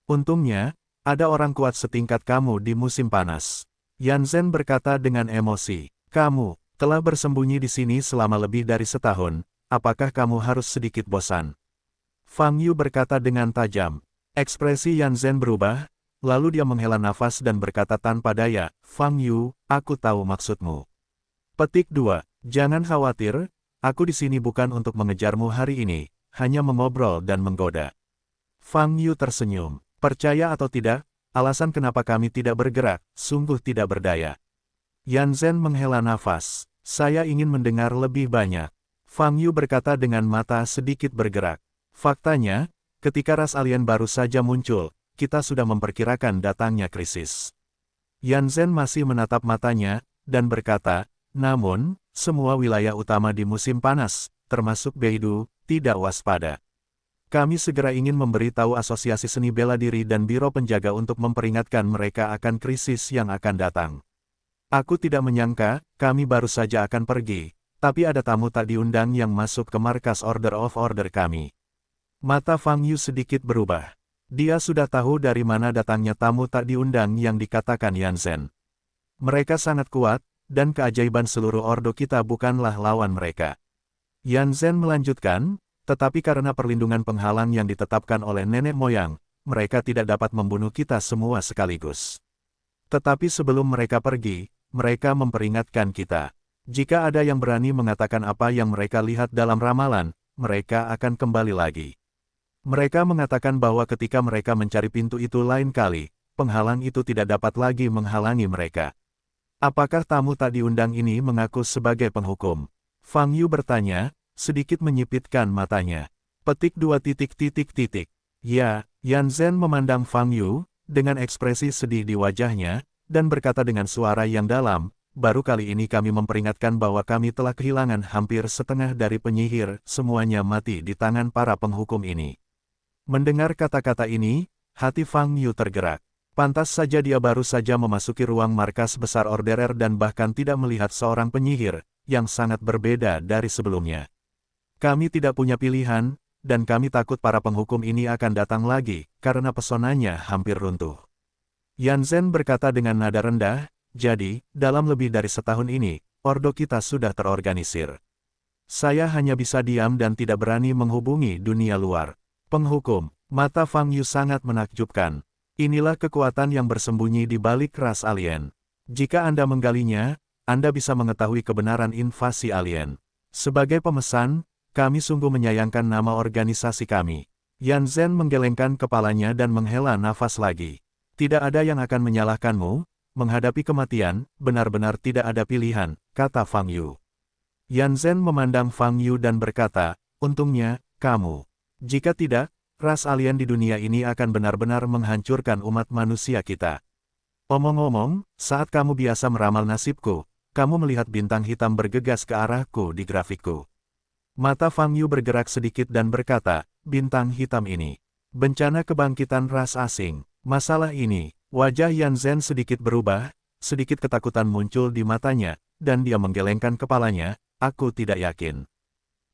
Untungnya, ada orang kuat setingkat kamu di musim panas. Yan Zhen berkata dengan emosi, kamu telah bersembunyi di sini selama lebih dari setahun, apakah kamu harus sedikit bosan? Fang Yu berkata dengan tajam. Ekspresi Yan Zhen berubah, lalu dia menghela nafas dan berkata tanpa daya, Fang Yu, aku tahu maksudmu. Petik 2, jangan khawatir, aku di sini bukan untuk mengejarmu hari ini, hanya mengobrol dan menggoda. Fang Yu tersenyum, percaya atau tidak, alasan kenapa kami tidak bergerak, sungguh tidak berdaya. Yan Zhen menghela nafas. Saya ingin mendengar lebih banyak. Fang Yu berkata dengan mata sedikit bergerak. Faktanya, ketika ras alien baru saja muncul, kita sudah memperkirakan datangnya krisis. Yan Zhen masih menatap matanya, dan berkata, namun, semua wilayah utama di musim panas, termasuk Beidou, tidak waspada. Kami segera ingin memberitahu Asosiasi Seni Bela Diri dan Biro Penjaga untuk memperingatkan mereka akan krisis yang akan datang. Aku tidak menyangka, kami baru saja akan pergi, tapi ada tamu tak diundang yang masuk ke markas Order of Order kami. Mata Fang Yu sedikit berubah. Dia sudah tahu dari mana datangnya tamu tak diundang yang dikatakan Yan Zhen. Mereka sangat kuat, dan keajaiban seluruh ordo kita bukanlah lawan mereka. Yan Zhen melanjutkan, tetapi karena perlindungan penghalang yang ditetapkan oleh nenek moyang, mereka tidak dapat membunuh kita semua sekaligus. Tetapi sebelum mereka pergi, mereka memperingatkan kita. Jika ada yang berani mengatakan apa yang mereka lihat dalam ramalan, mereka akan kembali lagi. Mereka mengatakan bahwa ketika mereka mencari pintu itu lain kali, penghalang itu tidak dapat lagi menghalangi mereka. Apakah tamu tak diundang ini mengaku sebagai penghukum? Fang Yu bertanya, sedikit menyipitkan matanya. Petik 2 titik titik titik. Ya, Yan Zhen memandang Fang Yu, dengan ekspresi sedih di wajahnya, dan berkata dengan suara yang dalam, baru kali ini kami memperingatkan bahwa kami telah kehilangan hampir setengah dari penyihir, semuanya mati di tangan para penghukum ini. Mendengar kata-kata ini, hati Fang Yu tergerak. Pantas saja dia baru saja memasuki ruang markas besar Orderer dan bahkan tidak melihat seorang penyihir, yang sangat berbeda dari sebelumnya. Kami tidak punya pilihan, dan kami takut para penghukum ini akan datang lagi, karena pesonanya hampir runtuh. Yan Zhen berkata dengan nada rendah, jadi, dalam lebih dari setahun ini, ordo kita sudah terorganisir. Saya hanya bisa diam dan tidak berani menghubungi dunia luar. Penghukum, mata Fang Yu sangat menakjubkan. Inilah kekuatan yang bersembunyi di balik ras alien. Jika Anda menggalinya, Anda bisa mengetahui kebenaran invasi alien. Sebagai pemesan, kami sungguh menyayangkan nama organisasi kami. Yan Zhen menggelengkan kepalanya dan menghela nafas lagi. Tidak ada yang akan menyalahkanmu, menghadapi kematian, benar-benar tidak ada pilihan, kata Fang Yu. Yan Zhen memandang Fang Yu dan berkata, untungnya, kamu. Jika tidak, ras alien di dunia ini akan benar-benar menghancurkan umat manusia kita. Omong-omong, saat kamu biasa meramal nasibku, kamu melihat bintang hitam bergegas ke arahku di grafikku. Mata Fang Yu bergerak sedikit dan berkata, bintang hitam ini. Bencana kebangkitan ras asing. Masalah ini, wajah Yan Zhen sedikit berubah, sedikit ketakutan muncul di matanya, dan dia menggelengkan kepalanya, aku tidak yakin.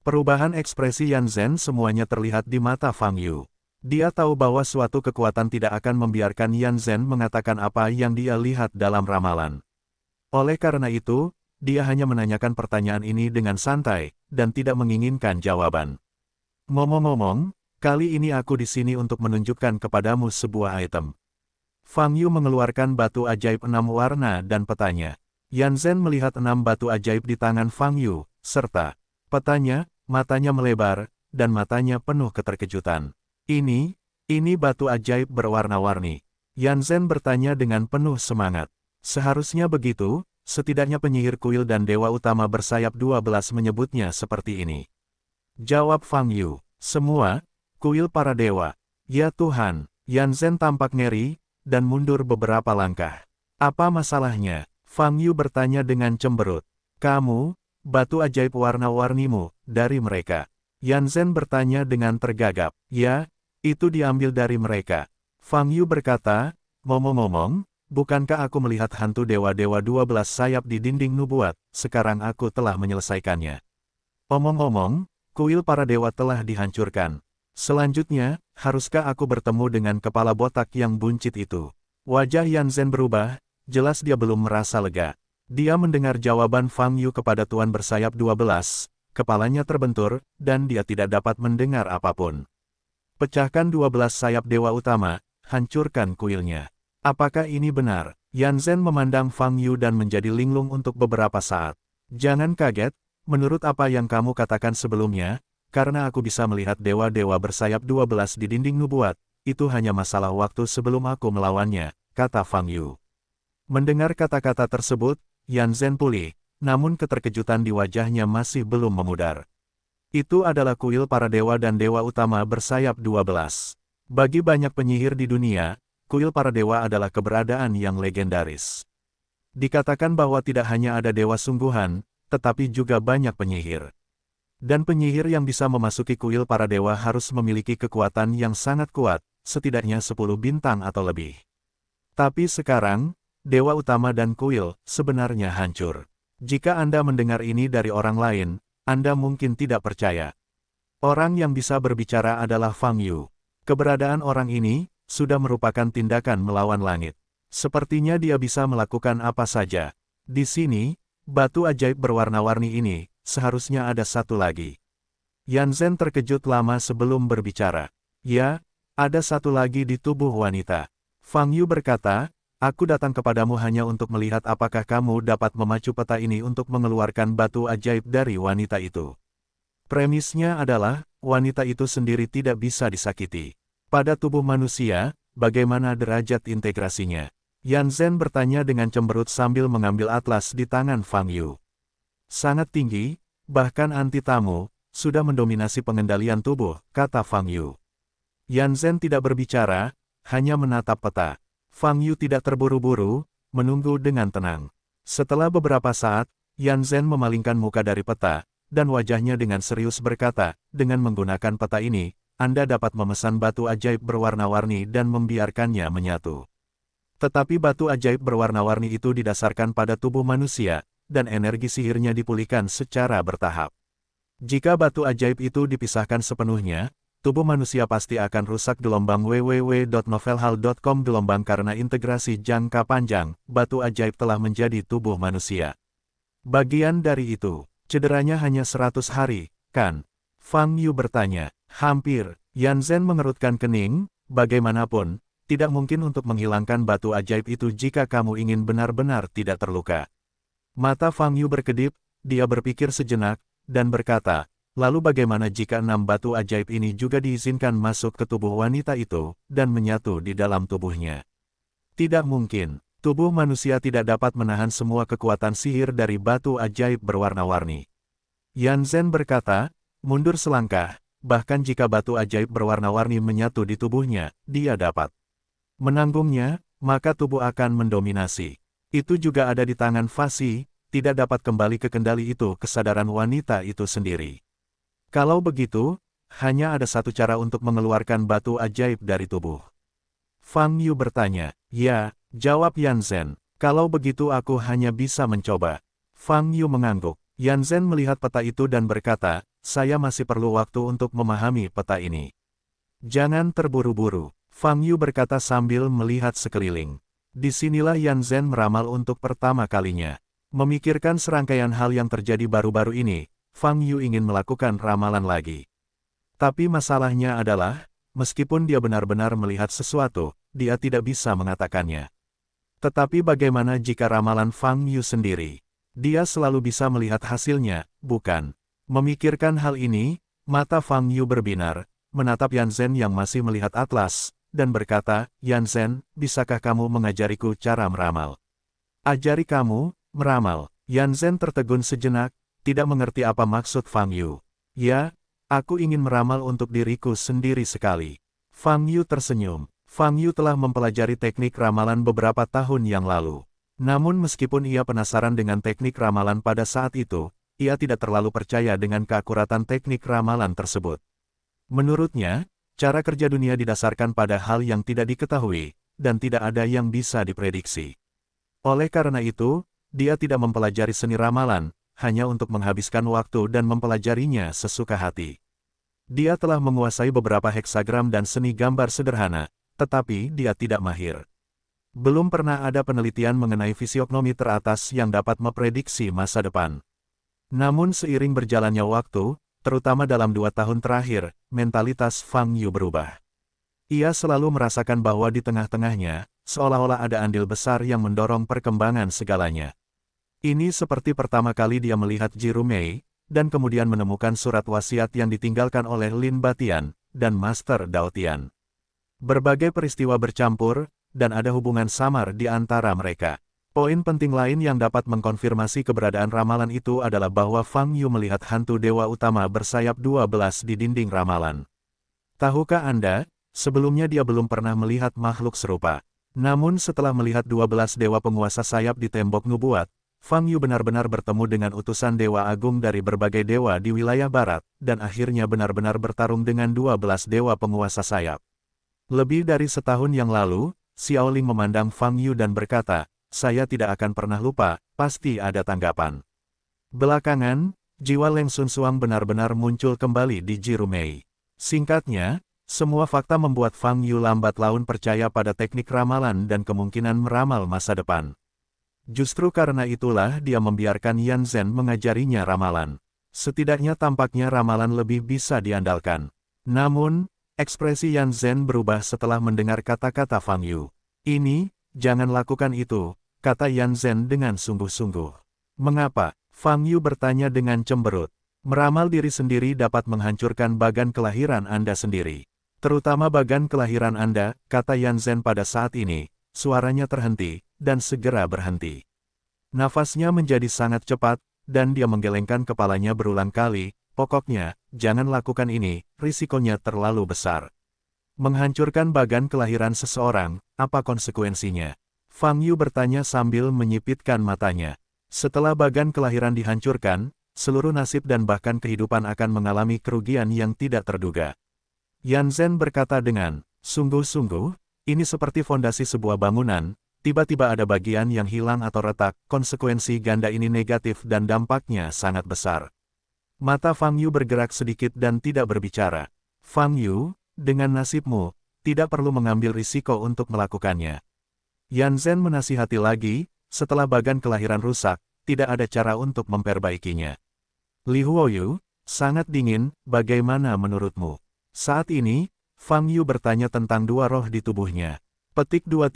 Perubahan ekspresi Yan Zhen semuanya terlihat di mata Fang Yu. Dia tahu bahwa suatu kekuatan tidak akan membiarkan Yan Zhen mengatakan apa yang dia lihat dalam ramalan. Oleh karena itu, dia hanya menanyakan pertanyaan ini dengan santai, dan tidak menginginkan jawaban. Ngomong-ngomong, kali ini aku di sini untuk menunjukkan kepadamu sebuah item. Fang Yu mengeluarkan batu ajaib 6 warna dan petanya. Yan Zhen melihat 6 batu ajaib di tangan Fang Yu, serta petanya, matanya melebar, dan matanya penuh keterkejutan. Ini batu ajaib berwarna-warni. Yan Zhen bertanya dengan penuh semangat. Seharusnya begitu, setidaknya penyihir kuil dan dewa utama bersayap 12 menyebutnya seperti ini. Jawab Fang Yu, semua, kuil para dewa. Ya Tuhan, Yan Zhen tampak ngeri, dan mundur beberapa langkah. Apa masalahnya? Fang Yu bertanya dengan cemberut. Kamu, batu ajaib warna-warnimu, dari mereka. Yan Zhen bertanya dengan tergagap. Ya, itu diambil dari mereka. Fang Yu berkata, ngomong-ngomong, bukankah aku melihat hantu dewa-dewa 12 sayap di dinding nubuat, sekarang aku telah menyelesaikannya. Omong-omong, kuil para dewa telah dihancurkan. Selanjutnya, haruskah aku bertemu dengan kepala botak yang buncit itu? Wajah Yan Zhen berubah, jelas dia belum merasa lega. Dia mendengar jawaban Fang Yu kepada Tuan bersayap 12, kepalanya terbentur, dan dia tidak dapat mendengar apapun. Pecahkan 12 sayap dewa utama, hancurkan kuilnya. Apakah ini benar? Yan Zhen memandang Fang Yu dan menjadi linglung untuk beberapa saat. Jangan kaget, menurut apa yang kamu katakan sebelumnya, karena aku bisa melihat dewa-dewa bersayap 12 di dinding nubuat, itu hanya masalah waktu sebelum aku melawannya, kata Fang Yu. Mendengar kata-kata tersebut, Yan Zhen pulih, namun keterkejutan di wajahnya masih belum memudar. Itu adalah kuil para dewa dan dewa utama bersayap 12. Bagi banyak penyihir di dunia, kuil para dewa adalah keberadaan yang legendaris. Dikatakan bahwa tidak hanya ada dewa sungguhan, tetapi juga banyak penyihir. Dan penyihir yang bisa memasuki kuil para dewa harus memiliki kekuatan yang sangat kuat, setidaknya 10 bintang atau lebih. Tapi sekarang, dewa utama dan kuil sebenarnya hancur. Jika Anda mendengar ini dari orang lain, Anda mungkin tidak percaya. Orang yang bisa berbicara adalah Fang Yu. Keberadaan orang ini sudah merupakan tindakan melawan langit. Sepertinya dia bisa melakukan apa saja. Di sini, batu ajaib berwarna-warni ini, seharusnya ada satu lagi. Yan Zhen terkejut lama sebelum berbicara. Ya, ada satu lagi di tubuh wanita. Fang Yu berkata, aku datang kepadamu hanya untuk melihat apakah kamu dapat memacu peta ini untuk mengeluarkan batu ajaib dari wanita itu. Premisnya adalah, wanita itu sendiri tidak bisa disakiti. Pada tubuh manusia, bagaimana derajat integrasinya? Yan Zhen bertanya dengan cemberut sambil mengambil atlas di tangan Fang Yu. Sangat tinggi, bahkan anti tamu, sudah mendominasi pengendalian tubuh, kata Fang Yu. Yan Zhen tidak berbicara, hanya menatap peta. Fang Yu tidak terburu-buru, menunggu dengan tenang. Setelah beberapa saat, Yan Zhen memalingkan muka dari peta, dan wajahnya dengan serius berkata, dengan menggunakan peta ini, Anda dapat memesan batu ajaib berwarna-warni dan membiarkannya menyatu. Tetapi batu ajaib berwarna-warni itu didasarkan pada tubuh manusia, dan energi sihirnya dipulihkan secara bertahap. Jika batu ajaib itu dipisahkan sepenuhnya, tubuh manusia pasti akan rusak. www.novelhall.com Karena integrasi jangka panjang, batu ajaib telah menjadi tubuh manusia. Bagian dari itu, cederanya hanya 100 hari, kan? Fang Yu bertanya. Hampir. Yan Zhen mengerutkan kening, bagaimanapun, tidak mungkin untuk menghilangkan batu ajaib itu jika kamu ingin benar-benar tidak terluka. Mata Fang Yu berkedip, dia berpikir sejenak, dan berkata, lalu bagaimana jika 6 batu ajaib ini juga diizinkan masuk ke tubuh wanita itu, dan menyatu di dalam tubuhnya? Tidak mungkin, tubuh manusia tidak dapat menahan semua kekuatan sihir dari batu ajaib berwarna-warni. Yan Zhen berkata, mundur selangkah, bahkan jika batu ajaib berwarna-warni menyatu di tubuhnya, dia dapat menanggungnya, maka tubuh akan mendominasi. Itu juga ada di tangan Fasi, tidak dapat kembali ke kendali itu kesadaran wanita itu sendiri. Kalau begitu, hanya ada satu cara untuk mengeluarkan batu ajaib dari tubuh. Fang Yu bertanya. Ya, jawab Yan Zhen. Kalau begitu aku hanya bisa mencoba. Fang Yu mengangguk. Yan Zhen melihat peta itu dan berkata, saya masih perlu waktu untuk memahami peta ini. Jangan terburu-buru, Fang Yu berkata sambil melihat sekeliling. Disinilah Yan Zhen meramal untuk pertama kalinya. Memikirkan serangkaian hal yang terjadi baru-baru ini, Fang Yu ingin melakukan ramalan lagi. Tapi masalahnya adalah, meskipun dia benar-benar melihat sesuatu, dia tidak bisa mengatakannya. Tetapi bagaimana jika ramalan Fang Yu sendiri? Dia selalu bisa melihat hasilnya, bukan? Memikirkan hal ini, mata Fang Yu berbinar, menatap Yan Zhen yang masih melihat atlas, dan berkata, Yan Zhen, bisakah kamu mengajariku cara meramal? Ajari kamu, meramal. Yan Zhen tertegun sejenak, tidak mengerti apa maksud Fang Yu. Ya, aku ingin meramal untuk diriku sendiri sekali. Fang Yu tersenyum. Fang Yu telah mempelajari teknik ramalan beberapa tahun yang lalu. Namun meskipun ia penasaran dengan teknik ramalan pada saat itu, ia tidak terlalu percaya dengan keakuratan teknik ramalan tersebut. Menurutnya, cara kerja dunia didasarkan pada hal yang tidak diketahui, dan tidak ada yang bisa diprediksi. Oleh karena itu, dia tidak mempelajari seni ramalan, hanya untuk menghabiskan waktu dan mempelajarinya sesuka hati. Dia telah menguasai beberapa heksagram dan seni gambar sederhana, tetapi dia tidak mahir. Belum pernah ada penelitian mengenai fisiognomi teratas yang dapat memprediksi masa depan. Namun seiring berjalannya waktu, terutama dalam 2 tahun terakhir, mentalitas Fang Yu berubah. Ia selalu merasakan bahwa di tengah-tengahnya, seolah-olah ada andil besar yang mendorong perkembangan segalanya. Ini seperti pertama kali dia melihat Jiru Mei, dan kemudian menemukan surat wasiat yang ditinggalkan oleh Lin Batian, dan Master Dao Tian. Berbagai peristiwa bercampur, dan ada hubungan samar di antara mereka. Poin penting lain yang dapat mengkonfirmasi keberadaan ramalan itu adalah bahwa Fang Yu melihat hantu dewa utama bersayap 12 di dinding ramalan. Tahukah Anda, sebelumnya dia belum pernah melihat makhluk serupa. Namun setelah melihat 12 dewa penguasa sayap di tembok nubuat, Fang Yu benar-benar bertemu dengan utusan dewa agung dari berbagai dewa di wilayah barat, dan akhirnya benar-benar bertarung dengan 12 dewa penguasa sayap. Lebih dari setahun yang lalu, Xiao Ling memandang Fang Yu dan berkata, saya tidak akan pernah lupa, pasti ada tanggapan. Belakangan, jiwa Leng Sun Suang benar-benar muncul kembali di Jiru Mei. Singkatnya, semua fakta membuat Fang Yu lambat laun percaya pada teknik ramalan dan kemungkinan meramal masa depan. Justru karena itulah dia membiarkan Yan Zhen mengajarinya ramalan. Setidaknya tampaknya ramalan lebih bisa diandalkan. Namun, ekspresi Yan Zhen berubah setelah mendengar kata-kata Fang Yu. Ini, jangan lakukan itu, kata Yan Zhen dengan sungguh-sungguh. Mengapa? Fang Yu bertanya dengan cemberut. Meramal diri sendiri dapat menghancurkan bagan kelahiran Anda sendiri. Terutama bagan kelahiran Anda, kata Yan Zhen pada saat ini. Suaranya terhenti, dan segera berhenti. Nafasnya menjadi sangat cepat, dan dia menggelengkan kepalanya berulang kali. Pokoknya, jangan lakukan ini, risikonya terlalu besar. Menghancurkan bagan kelahiran seseorang, apa konsekuensinya? Fang Yu bertanya sambil menyipitkan matanya. Setelah bagan kelahiran dihancurkan, seluruh nasib dan bahkan kehidupan akan mengalami kerugian yang tidak terduga. Yan Zhen berkata dengan sungguh-sungguh, ini seperti fondasi sebuah bangunan, tiba-tiba ada bagian yang hilang atau retak, konsekuensi ganda ini negatif dan dampaknya sangat besar. Mata Fang Yu bergerak sedikit dan tidak berbicara. Fang Yu, dengan nasibmu, tidak perlu mengambil risiko untuk melakukannya. Yan Zhen menasihati lagi, setelah bagan kelahiran rusak, tidak ada cara untuk memperbaikinya. Li Huoyu, sangat dingin, bagaimana menurutmu? Saat ini, Fang Yu bertanya tentang dua roh di tubuhnya. Petik 2.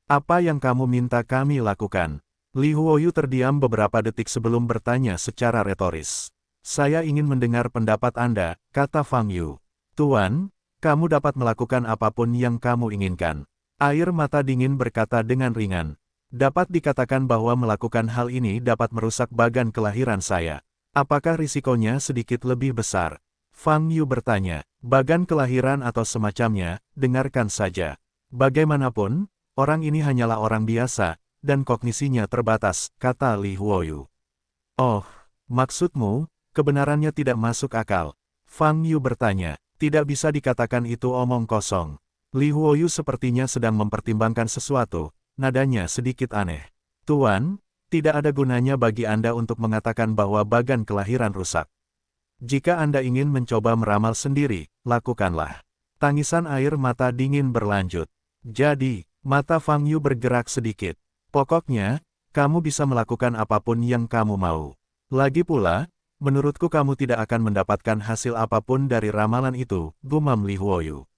Apa yang kamu minta kami lakukan? Li Huoyu terdiam beberapa detik sebelum bertanya secara retoris. Saya ingin mendengar pendapat Anda, kata Fang Yu. Tuan, kamu dapat melakukan apapun yang kamu inginkan. Air mata dingin berkata dengan ringan. Dapat dikatakan bahwa melakukan hal ini dapat merusak bagan kelahiran saya. Apakah risikonya sedikit lebih besar? Fang Yu bertanya. Bagan kelahiran atau semacamnya, dengarkan saja. Bagaimanapun, orang ini hanyalah orang biasa, dan kognisinya terbatas, kata Li Huoyu. Oh, maksudmu, kebenarannya tidak masuk akal. Fang Yu bertanya, tidak bisa dikatakan itu omong kosong. Li Huoyu sepertinya sedang mempertimbangkan sesuatu, nadanya sedikit aneh. Tuan, tidak ada gunanya bagi Anda untuk mengatakan bahwa bagan kelahiran rusak. Jika Anda ingin mencoba meramal sendiri, lakukanlah. Tangisan air mata dingin berlanjut. Jadi, mata Fang Yu bergerak sedikit. Pokoknya, kamu bisa melakukan apapun yang kamu mau. Lagi pula, menurutku kamu tidak akan mendapatkan hasil apapun dari ramalan itu, gumam Li Huoyu.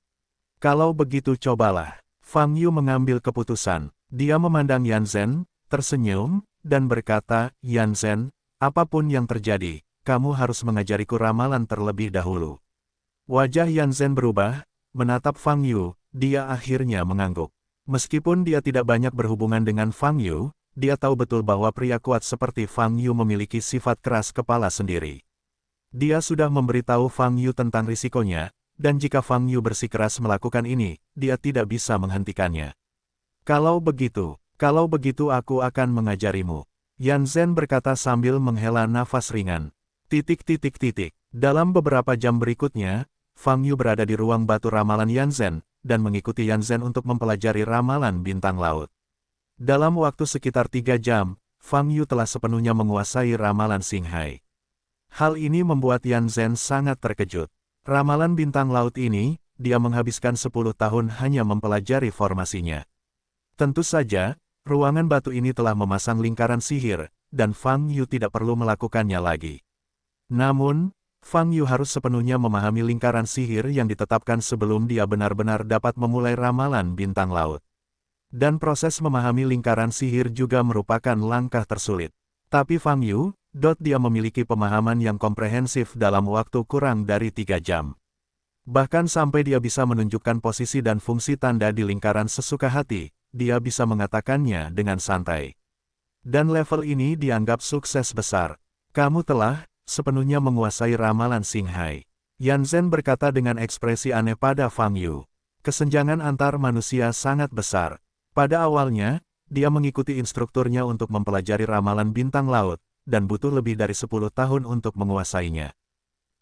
Kalau begitu cobalah. Fang Yu mengambil keputusan. Dia memandang Yan Zhen, tersenyum, dan berkata, Yan Zhen, apapun yang terjadi, kamu harus mengajariku ramalan terlebih dahulu. Wajah Yan Zhen berubah, menatap Fang Yu, dia akhirnya mengangguk. Meskipun dia tidak banyak berhubungan dengan Fang Yu, dia tahu betul bahwa pria kuat seperti Fang Yu memiliki sifat keras kepala sendiri. Dia sudah memberitahu Fang Yu tentang risikonya, dan jika Fang Yu bersikeras melakukan ini, dia tidak bisa menghentikannya. Kalau begitu aku akan mengajarimu. Yan Zhen berkata sambil menghela nafas ringan. Dalam beberapa jam berikutnya, Fang Yu berada di ruang batu ramalan Yan Zhen, dan mengikuti Yan Zhen untuk mempelajari ramalan bintang laut. Dalam waktu sekitar 3 jam, Fang Yu telah sepenuhnya menguasai ramalan Xinghai. Hal ini membuat Yan Zhen sangat terkejut. Ramalan bintang laut ini, dia menghabiskan 10 tahun hanya mempelajari formasinya. Tentu saja, ruangan batu ini telah memasang lingkaran sihir, dan Fang Yu tidak perlu melakukannya lagi. Namun, Fang Yu harus sepenuhnya memahami lingkaran sihir yang ditetapkan sebelum dia benar-benar dapat memulai ramalan bintang laut. Dan proses memahami lingkaran sihir juga merupakan langkah tersulit. Tapi Fang Yu, dia memiliki pemahaman yang komprehensif dalam waktu kurang dari 3 jam. Bahkan sampai dia bisa menunjukkan posisi dan fungsi tanda di lingkaran sesuka hati, dia bisa mengatakannya dengan santai. Dan level ini dianggap sukses besar. Kamu telah sepenuhnya menguasai ramalan Xinghai. Yan Zhen berkata dengan ekspresi aneh pada Fang Yu. Kesenjangan antar manusia sangat besar. Pada awalnya, dia mengikuti instrukturnya untuk mempelajari ramalan bintang laut, dan butuh lebih dari 10 tahun untuk menguasainya.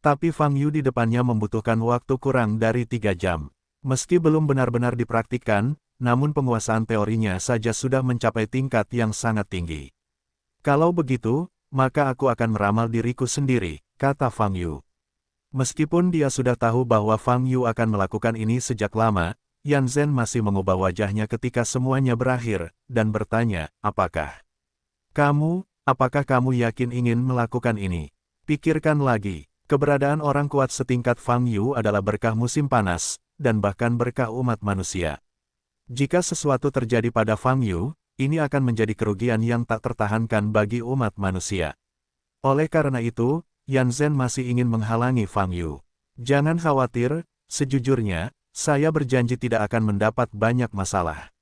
Tapi Fang Yu di depannya membutuhkan waktu kurang dari 3 jam. Meski belum benar-benar dipraktikkan, namun penguasaan teorinya saja sudah mencapai tingkat yang sangat tinggi. Kalau begitu, maka aku akan meramal diriku sendiri, kata Fang Yu. Meskipun dia sudah tahu bahwa Fang Yu akan melakukan ini sejak lama, Yan Zhen masih mengubah wajahnya ketika semuanya berakhir, dan bertanya, apakah kamu yakin ingin melakukan ini? Pikirkan lagi, keberadaan orang kuat setingkat Fang Yu adalah berkah musim panas, dan bahkan berkah umat manusia. Jika sesuatu terjadi pada Fang Yu, ini akan menjadi kerugian yang tak tertahankan bagi umat manusia. Oleh karena itu, Yan Zhen masih ingin menghalangi Fang Yu. Jangan khawatir, Sejujurnya, saya berjanji tidak akan mendapat banyak masalah.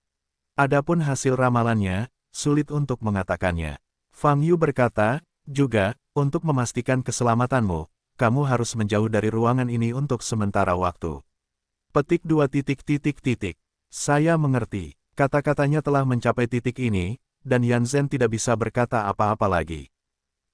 Adapun hasil ramalannya, sulit untuk mengatakannya. Fang Yu berkata, juga, untuk memastikan keselamatanmu, kamu harus menjauh dari ruangan ini untuk sementara waktu. Petik 2 titik titik titik. Saya mengerti. Kata-katanya telah mencapai titik ini, dan Yan Zhen tidak bisa berkata apa-apa lagi.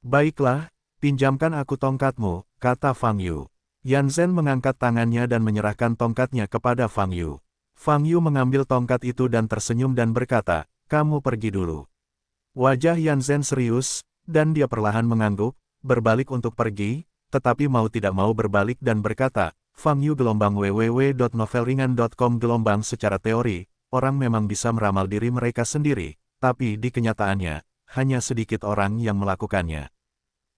Baiklah, pinjamkan aku tongkatmu, kata Fang Yu. Yan Zhen mengangkat tangannya dan menyerahkan tongkatnya kepada Fang Yu. Fang Yu mengambil tongkat itu dan tersenyum dan berkata, kamu pergi dulu. Wajah Yan Zhen serius, dan dia perlahan mengangguk, berbalik untuk pergi, tetapi mau tidak mau berbalik dan berkata, Fang Yu gelombang www.novelringan.com gelombang secara teori, orang memang bisa meramal diri mereka sendiri, tapi di kenyataannya, hanya sedikit orang yang melakukannya.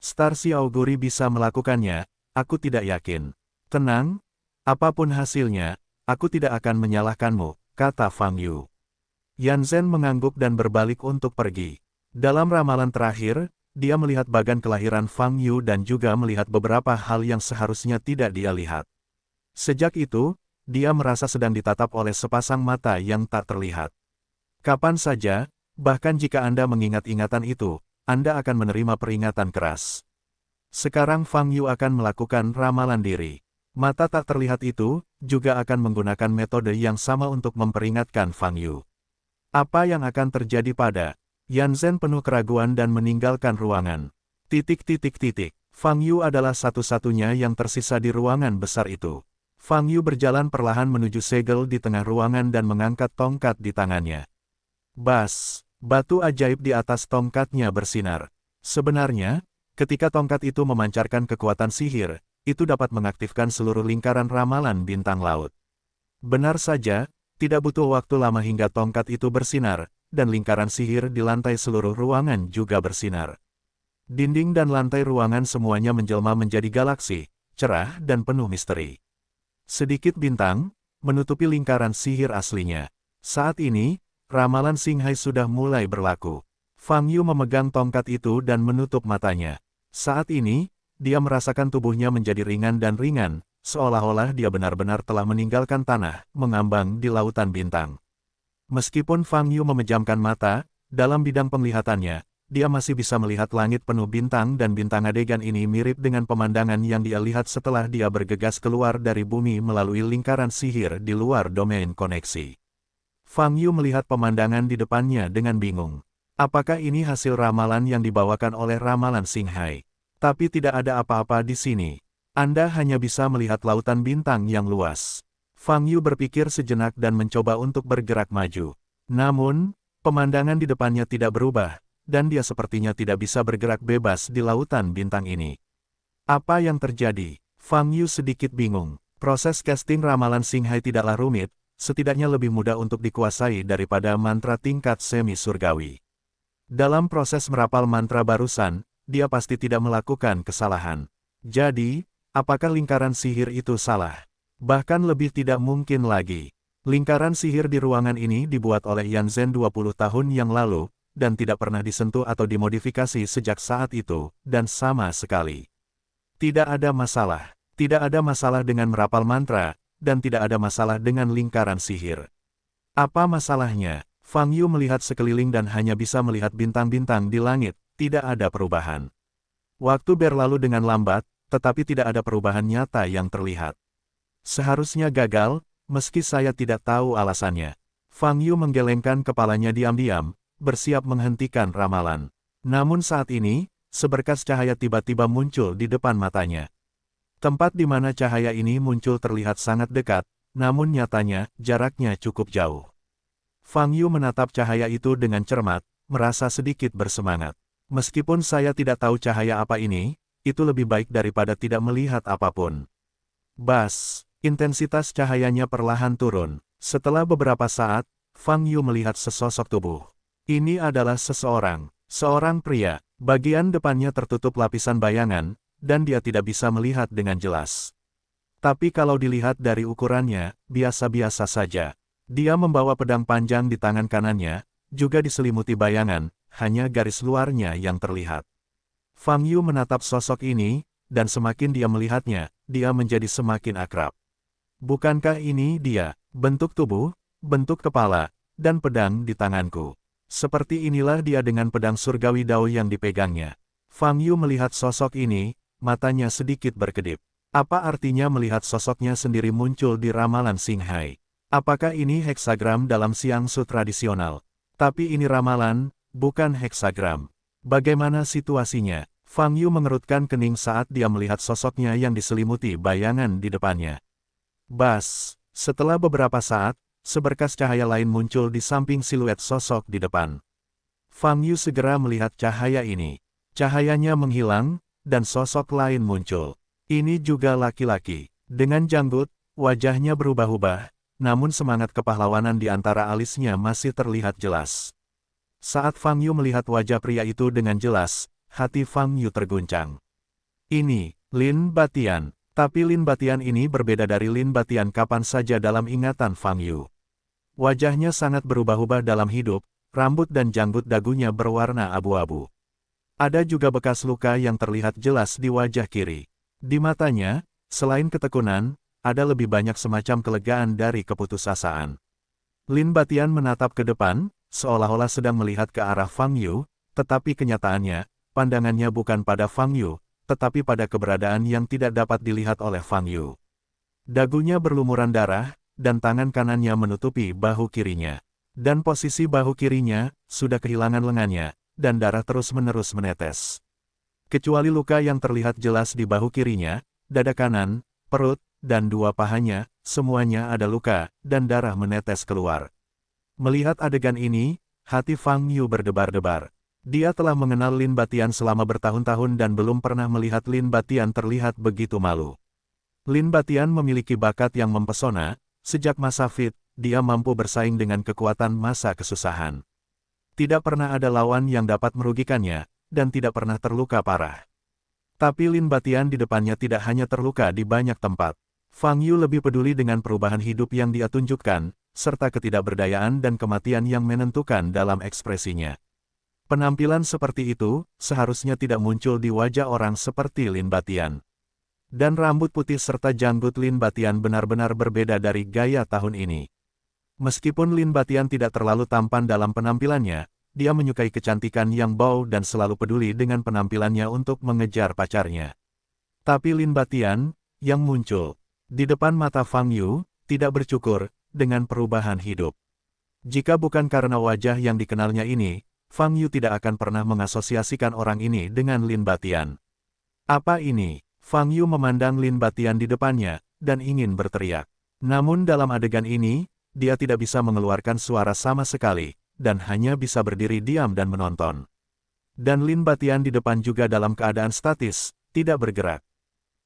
Starcy Auguri bisa melakukannya, aku tidak yakin. Tenang, apapun hasilnya, aku tidak akan menyalahkanmu, kata Fang Yu. Yan Zhen mengangguk dan berbalik untuk pergi. Dalam ramalan terakhir, dia melihat bagan kelahiran Fang Yu dan juga melihat beberapa hal yang seharusnya tidak dia lihat. Sejak itu, dia merasa sedang ditatap oleh sepasang mata yang tak terlihat. Kapan saja, bahkan jika Anda mengingat ingatan itu, Anda akan menerima peringatan keras. Sekarang Fang Yu akan melakukan ramalan diri. Mata tak terlihat itu, juga akan menggunakan metode yang sama untuk memperingatkan Fang Yu. Apa yang akan terjadi pada Yan Zhen penuh keraguan dan meninggalkan ruangan. Titik titik titik. Fang Yu adalah satu-satunya yang tersisa di ruangan besar itu. Fang Yu berjalan perlahan menuju segel di tengah ruangan dan mengangkat tongkat di tangannya. Bas, batu ajaib di atas tongkatnya bersinar. Sebenarnya, ketika tongkat itu memancarkan kekuatan sihir, itu dapat mengaktifkan seluruh lingkaran ramalan bintang laut. Benar saja, tidak butuh waktu lama hingga tongkat itu bersinar, dan lingkaran sihir di lantai seluruh ruangan juga bersinar. Dinding dan lantai ruangan semuanya menjelma menjadi galaksi, cerah dan penuh misteri. Sedikit bintang, menutupi lingkaran sihir aslinya. Saat ini, ramalan Xinghai sudah mulai berlaku. Fang Yu memegang tongkat itu dan menutup matanya. Saat ini, dia merasakan tubuhnya menjadi ringan dan ringan, seolah-olah dia benar-benar telah meninggalkan tanah, mengambang di lautan bintang. Meskipun Fang Yu memejamkan mata, dalam bidang penglihatannya, dia masih bisa melihat langit penuh bintang dan bintang adegan ini mirip dengan pemandangan yang dia lihat setelah dia bergegas keluar dari bumi melalui lingkaran sihir di luar domain koneksi. Fang Yu melihat pemandangan di depannya dengan bingung. Apakah ini hasil ramalan yang dibawakan oleh ramalan Xinghai? Tapi tidak ada apa-apa di sini. Anda hanya bisa melihat lautan bintang yang luas. Fang Yu berpikir sejenak dan mencoba untuk bergerak maju. Namun, pemandangan di depannya tidak berubah, dan dia sepertinya tidak bisa bergerak bebas di lautan bintang ini. Apa yang terjadi? Fang Yu sedikit bingung. Proses casting ramalan Xinghai tidaklah rumit, setidaknya lebih mudah untuk dikuasai daripada mantra tingkat semi-surgawi. Dalam proses merapal mantra barusan, dia pasti tidak melakukan kesalahan. Jadi, apakah lingkaran sihir itu salah? Bahkan lebih tidak mungkin lagi. Lingkaran sihir di ruangan ini dibuat oleh Yan Zhen 20 tahun yang lalu, dan tidak pernah disentuh atau dimodifikasi sejak saat itu, dan sama sekali. Tidak ada masalah. Tidak ada masalah dengan merapal mantra, dan tidak ada masalah dengan lingkaran sihir. Apa masalahnya? Fang Yu melihat sekeliling dan hanya bisa melihat bintang-bintang di langit, tidak ada perubahan. Waktu berlalu dengan lambat, tetapi tidak ada perubahan nyata yang terlihat. Seharusnya gagal, meski saya tidak tahu alasannya. Fang Yu menggelengkan kepalanya diam-diam, bersiap menghentikan ramalan. Namun saat ini, seberkas cahaya tiba-tiba muncul di depan matanya. Tempat di mana cahaya ini muncul terlihat sangat dekat, namun nyatanya, jaraknya cukup jauh. Fang Yu menatap cahaya itu dengan cermat, merasa sedikit bersemangat. Meskipun saya tidak tahu cahaya apa ini, itu lebih baik daripada tidak melihat apapun. Bas, intensitas cahayanya perlahan turun. Setelah beberapa saat, Fang Yu melihat sesosok tubuh. Ini adalah seorang pria. Bagian depannya tertutup lapisan bayangan, dan dia tidak bisa melihat dengan jelas. Tapi kalau dilihat dari ukurannya, biasa-biasa saja. Dia membawa pedang panjang di tangan kanannya, juga diselimuti bayangan, hanya garis luarnya yang terlihat. Fang Yu menatap sosok ini, dan semakin dia melihatnya, dia menjadi semakin akrab. Bukankah ini dia, bentuk tubuh, bentuk kepala, dan pedang di tanganku. Seperti inilah dia dengan pedang surgawi Dao yang dipegangnya. Fang Yu melihat sosok ini, matanya sedikit berkedip. Apa artinya melihat sosoknya sendiri muncul di ramalan Xinghai? Apakah ini heksagram dalam Xiangsu tradisional? Tapi ini ramalan, bukan heksagram. Bagaimana situasinya? Fang Yu mengerutkan kening saat dia melihat sosoknya yang diselimuti bayangan di depannya. Bas, setelah beberapa saat, seberkas cahaya lain muncul di samping siluet sosok di depan. Fang Yu segera melihat cahaya ini. Cahayanya menghilang, dan sosok lain muncul. Ini juga laki-laki. Dengan janggut, wajahnya berubah-ubah, namun semangat kepahlawanan di antara alisnya masih terlihat jelas. Saat Fang Yu melihat wajah pria itu dengan jelas, hati Fang Yu terguncang. Ini, Lin Batian. Tapi Lin Batian ini berbeda dari Lin Batian kapan saja dalam ingatan Fang Yu. Wajahnya sangat berubah-ubah dalam hidup, rambut dan janggut dagunya berwarna abu-abu. Ada juga bekas luka yang terlihat jelas di wajah kiri. Di matanya, selain ketekunan, ada lebih banyak semacam kelegaan dari keputusasaan. Lin Batian menatap ke depan, seolah-olah sedang melihat ke arah Fang Yu, tetapi kenyataannya, pandangannya bukan pada Fang Yu, tetapi pada keberadaan yang tidak dapat dilihat oleh Fang Yu. Dagunya berlumuran darah, dan tangan kanannya menutupi bahu kirinya. Dan posisi bahu kirinya, sudah kehilangan lengannya, dan darah terus-menerus menetes. Kecuali luka yang terlihat jelas di bahu kirinya, dada kanan, perut, dan dua pahanya, semuanya ada luka, dan darah menetes keluar. Melihat adegan ini, hati Fang Yu berdebar-debar. Dia telah mengenal Lin Batian selama bertahun-tahun dan belum pernah melihat Lin Batian terlihat begitu malu. Lin Batian memiliki bakat yang mempesona, sejak masa Fit, dia mampu bersaing dengan kekuatan masa kesusahan. Tidak pernah ada lawan yang dapat merugikannya, dan tidak pernah terluka parah. Tapi Lin Batian di depannya tidak hanya terluka di banyak tempat. Fang Yu lebih peduli dengan perubahan hidup yang dia tunjukkan, serta ketidakberdayaan dan kematian yang menentukan dalam ekspresinya. Penampilan seperti itu, seharusnya tidak muncul di wajah orang seperti Lin Batian. Dan rambut putih serta janggut Lin Batian benar-benar berbeda dari gaya tahun ini. Meskipun Lin Batian tidak terlalu tampan dalam penampilannya, dia menyukai kecantikan yang bau dan selalu peduli dengan penampilannya untuk mengejar pacarnya. Tapi Lin Batian, yang muncul di depan mata Fang Yu, tidak bercukur dengan perubahan hidup. Jika bukan karena wajah yang dikenalnya ini, Fang Yu tidak akan pernah mengasosiasikan orang ini dengan Lin Batian. Apa ini? Fang Yu memandang Lin Batian di depannya, dan ingin berteriak. Namun dalam adegan ini, dia tidak bisa mengeluarkan suara sama sekali, dan hanya bisa berdiri diam dan menonton. Dan Lin Batian di depan juga dalam keadaan statis, tidak bergerak.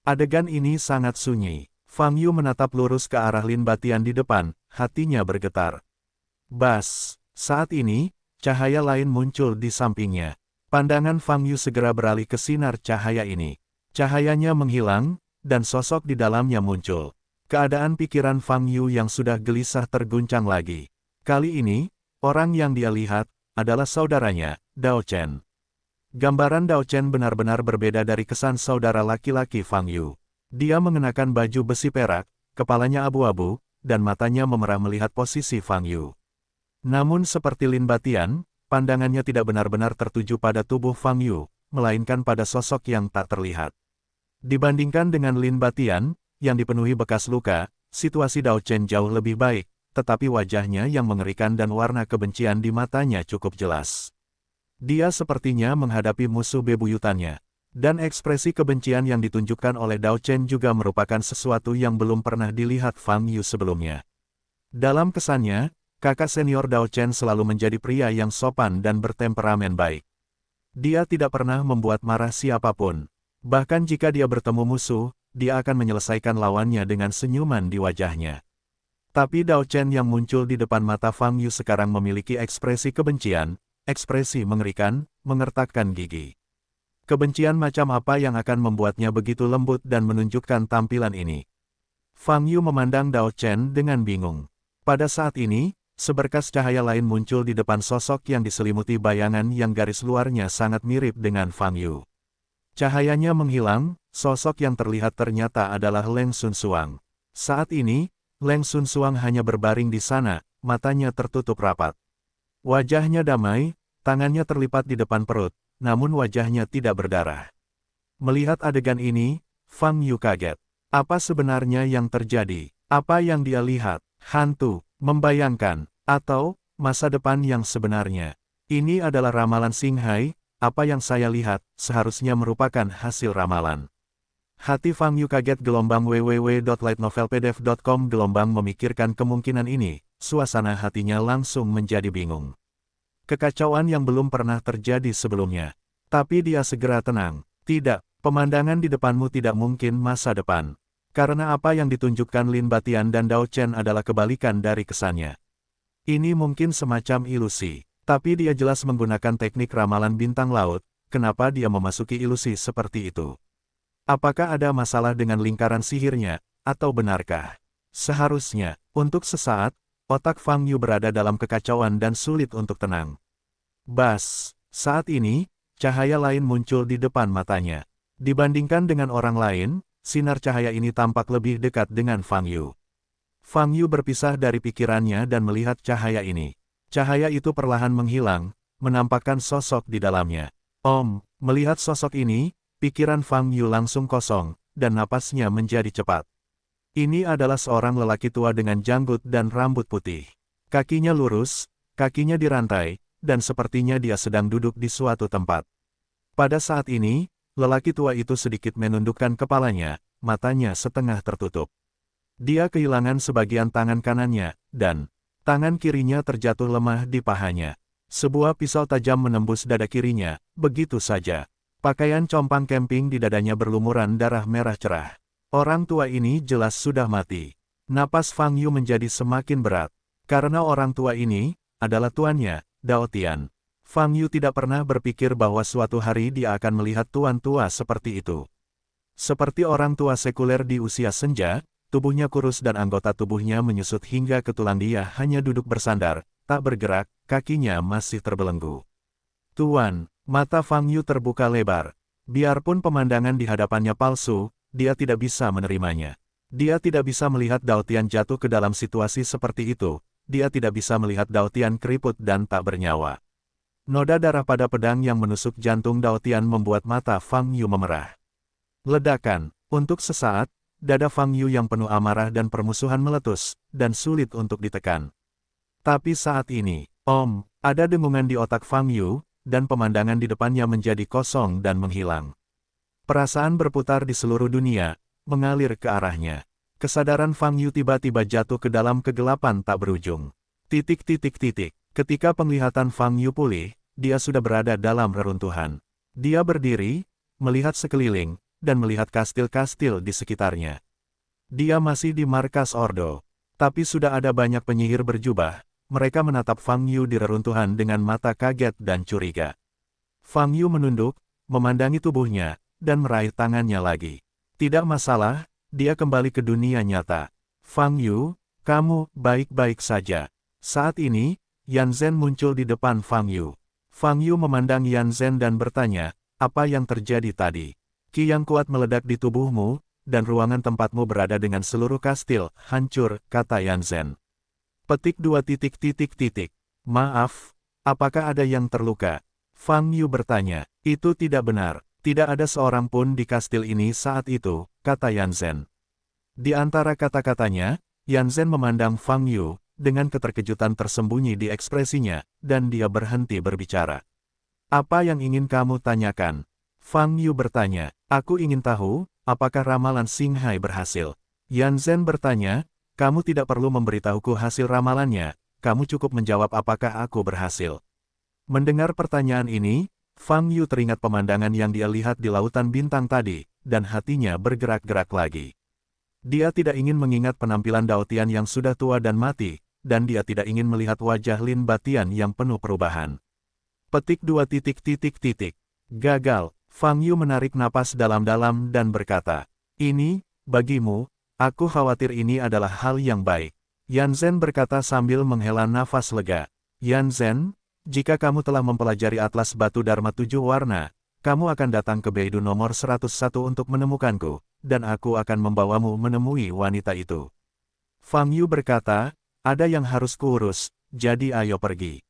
Adegan ini sangat sunyi. Fang Yu menatap lurus ke arah Lin Batian di depan, hatinya bergetar. Bas, saat ini, cahaya lain muncul di sampingnya. Pandangan Fang Yu segera beralih ke sinar cahaya ini. Cahayanya menghilang, dan sosok di dalamnya muncul. Keadaan pikiran Fang Yu yang sudah gelisah terguncang lagi. Kali ini, orang yang dia lihat, adalah saudaranya, Dao Chen. Gambaran Dao Chen benar-benar berbeda dari kesan saudara laki-laki Fang Yu. Dia mengenakan baju besi perak, kepalanya abu-abu, dan matanya memerah melihat posisi Fang Yu. Namun seperti Lin Batian, pandangannya tidak benar-benar tertuju pada tubuh Fang Yu, melainkan pada sosok yang tak terlihat. Dibandingkan dengan Lin Batian, yang dipenuhi bekas luka, situasi Dao Chen jauh lebih baik, tetapi wajahnya yang mengerikan dan warna kebencian di matanya cukup jelas. Dia sepertinya menghadapi musuh bebuyutannya. Dan ekspresi kebencian yang ditunjukkan oleh Dao Chen juga merupakan sesuatu yang belum pernah dilihat Fang Yu sebelumnya. Dalam kesannya, kakak senior Dao Chen selalu menjadi pria yang sopan dan bertemperamen baik. Dia tidak pernah membuat marah siapapun. Bahkan jika dia bertemu musuh, dia akan menyelesaikan lawannya dengan senyuman di wajahnya. Tapi Dao Chen yang muncul di depan mata Fang Yu sekarang memiliki ekspresi kebencian, ekspresi mengerikan, mengertakkan gigi. Kebencian macam apa yang akan membuatnya begitu lembut dan menunjukkan tampilan ini? Fang Yu memandang Dao Chen dengan bingung. Pada saat ini, seberkas cahaya lain muncul di depan sosok yang diselimuti bayangan yang garis luarnya sangat mirip dengan Fang Yu. Cahayanya menghilang, sosok yang terlihat ternyata adalah Leng Sun Suang. Saat ini, Leng Sun Suang hanya berbaring di sana, matanya tertutup rapat. Wajahnya damai, tangannya terlipat di depan perut, namun wajahnya tidak berdarah. Melihat adegan ini, Fang Yu kaget. Apa sebenarnya yang terjadi? Apa yang dia lihat? Hantu, membayangkan, atau masa depan yang sebenarnya? Ini adalah ramalan Xinghai, apa yang saya lihat seharusnya merupakan hasil ramalan. Hati Fang Yu kaget. www.lightnovelpdf.com memikirkan kemungkinan ini, suasana hatinya langsung menjadi bingung. Kekacauan yang belum pernah terjadi sebelumnya. Tapi dia segera tenang. Tidak, pemandangan di depanmu tidak mungkin masa depan. Karena apa yang ditunjukkan Lin Batian dan Dao Chen adalah kebalikan dari kesannya. Ini mungkin semacam ilusi. Tapi dia jelas menggunakan teknik ramalan bintang laut, kenapa dia memasuki ilusi seperti itu? Apakah ada masalah dengan lingkaran sihirnya, atau benarkah? Seharusnya, untuk sesaat, otak Fang Yu berada dalam kekacauan dan sulit untuk tenang. Bas, saat ini, cahaya lain muncul di depan matanya. Dibandingkan dengan orang lain, sinar cahaya ini tampak lebih dekat dengan Fang Yu. Fang Yu berpisah dari pikirannya dan melihat cahaya ini. Cahaya itu perlahan menghilang, menampakkan sosok di dalamnya. Melihat sosok ini, pikiran Fang Yu langsung kosong, dan napasnya menjadi cepat. Ini adalah seorang lelaki tua dengan janggut dan rambut putih. Kakinya lurus, kakinya dirantai, dan sepertinya dia sedang duduk di suatu tempat. Pada saat ini, lelaki tua itu sedikit menundukkan kepalanya, matanya setengah tertutup. Dia kehilangan sebagian tangan kanannya, dan tangan kirinya terjatuh lemah di pahanya. Sebuah pisau tajam menembus dada kirinya, begitu saja. Pakaian compang camping di dadanya berlumuran darah merah cerah. Orang tua ini jelas sudah mati. Napas Fang Yu menjadi semakin berat. Karena orang tua ini adalah tuannya, Dao Tian. Fang Yu tidak pernah berpikir bahwa suatu hari dia akan melihat tuan tua seperti itu. Seperti orang tua sekuler di usia senja, tubuhnya kurus dan anggota tubuhnya menyusut hingga ke tulang. Dia hanya duduk bersandar, tak bergerak, kakinya masih terbelenggu. Tuan, mata Fang Yu terbuka lebar. Biarpun pemandangan di hadapannya palsu, dia tidak bisa menerimanya. Dia tidak bisa melihat Dao Tian jatuh ke dalam situasi seperti itu. Dia tidak bisa melihat Dao Tian keriput dan tak bernyawa. Noda darah pada pedang yang menusuk jantung Dao Tian membuat mata Fang Yu memerah. Ledakan. Untuk sesaat, dada Fang Yu yang penuh amarah dan permusuhan meletus, dan sulit untuk ditekan. Tapi saat ini, ada dengungan di otak Fang Yu, dan pemandangan di depannya menjadi kosong dan menghilang. Perasaan berputar di seluruh dunia, mengalir ke arahnya. Kesadaran Fang Yu tiba-tiba jatuh ke dalam kegelapan tak berujung. Ketika penglihatan Fang Yu pulih, dia sudah berada dalam reruntuhan. Dia berdiri, melihat sekeliling, dan melihat kastil-kastil di sekitarnya. Dia masih di markas Ordo. Tapi sudah ada banyak penyihir berjubah. Mereka menatap Fang Yu di reruntuhan dengan mata kaget dan curiga. Fang Yu menunduk, memandangi tubuhnya, dan meraih tangannya lagi. Tidak masalah, dia kembali ke dunia nyata. Fang Yu, kamu baik-baik saja. Saat ini, Yan Zhen muncul di depan Fang Yu. Fang Yu memandang Yan Zhen dan bertanya, apa yang terjadi tadi? Qi yang kuat meledak di tubuhmu, dan ruangan tempatmu berada dengan seluruh kastil, hancur, kata Yan Zhen. Petik 2. Maaf, apakah ada yang terluka? Fang Yu bertanya. Itu tidak benar. Tidak ada seorang pun di kastil ini saat itu, kata Yan Zhen. Di antara kata-katanya, Yan Zhen memandang Fang Yu, dengan keterkejutan tersembunyi di ekspresinya, dan dia berhenti berbicara. Apa yang ingin kamu tanyakan? Fang Yu bertanya. Aku ingin tahu, apakah ramalan Xinghai berhasil? Yan Zhen bertanya. Kamu tidak perlu memberitahuku hasil ramalannya, kamu cukup menjawab apakah aku berhasil. Mendengar pertanyaan ini, Fang Yu teringat pemandangan yang dia lihat di lautan bintang tadi, dan hatinya bergerak-gerak lagi. Dia tidak ingin mengingat penampilan Dao Tian yang sudah tua dan mati, dan dia tidak ingin melihat wajah Lin Batian yang penuh perubahan. Petik 2. Gagal. Fang Yu menarik napas dalam-dalam dan berkata, ini, bagimu, aku khawatir ini adalah hal yang baik. Yan Zhen berkata sambil menghela nafas lega. Yan Zhen, jika kamu telah mempelajari Atlas Batu Dharma 7 warna, kamu akan datang ke Beidou nomor 101 untuk menemukanku, dan aku akan membawamu menemui wanita itu. Fang Yu berkata, ada yang harus kuurus, jadi ayo pergi.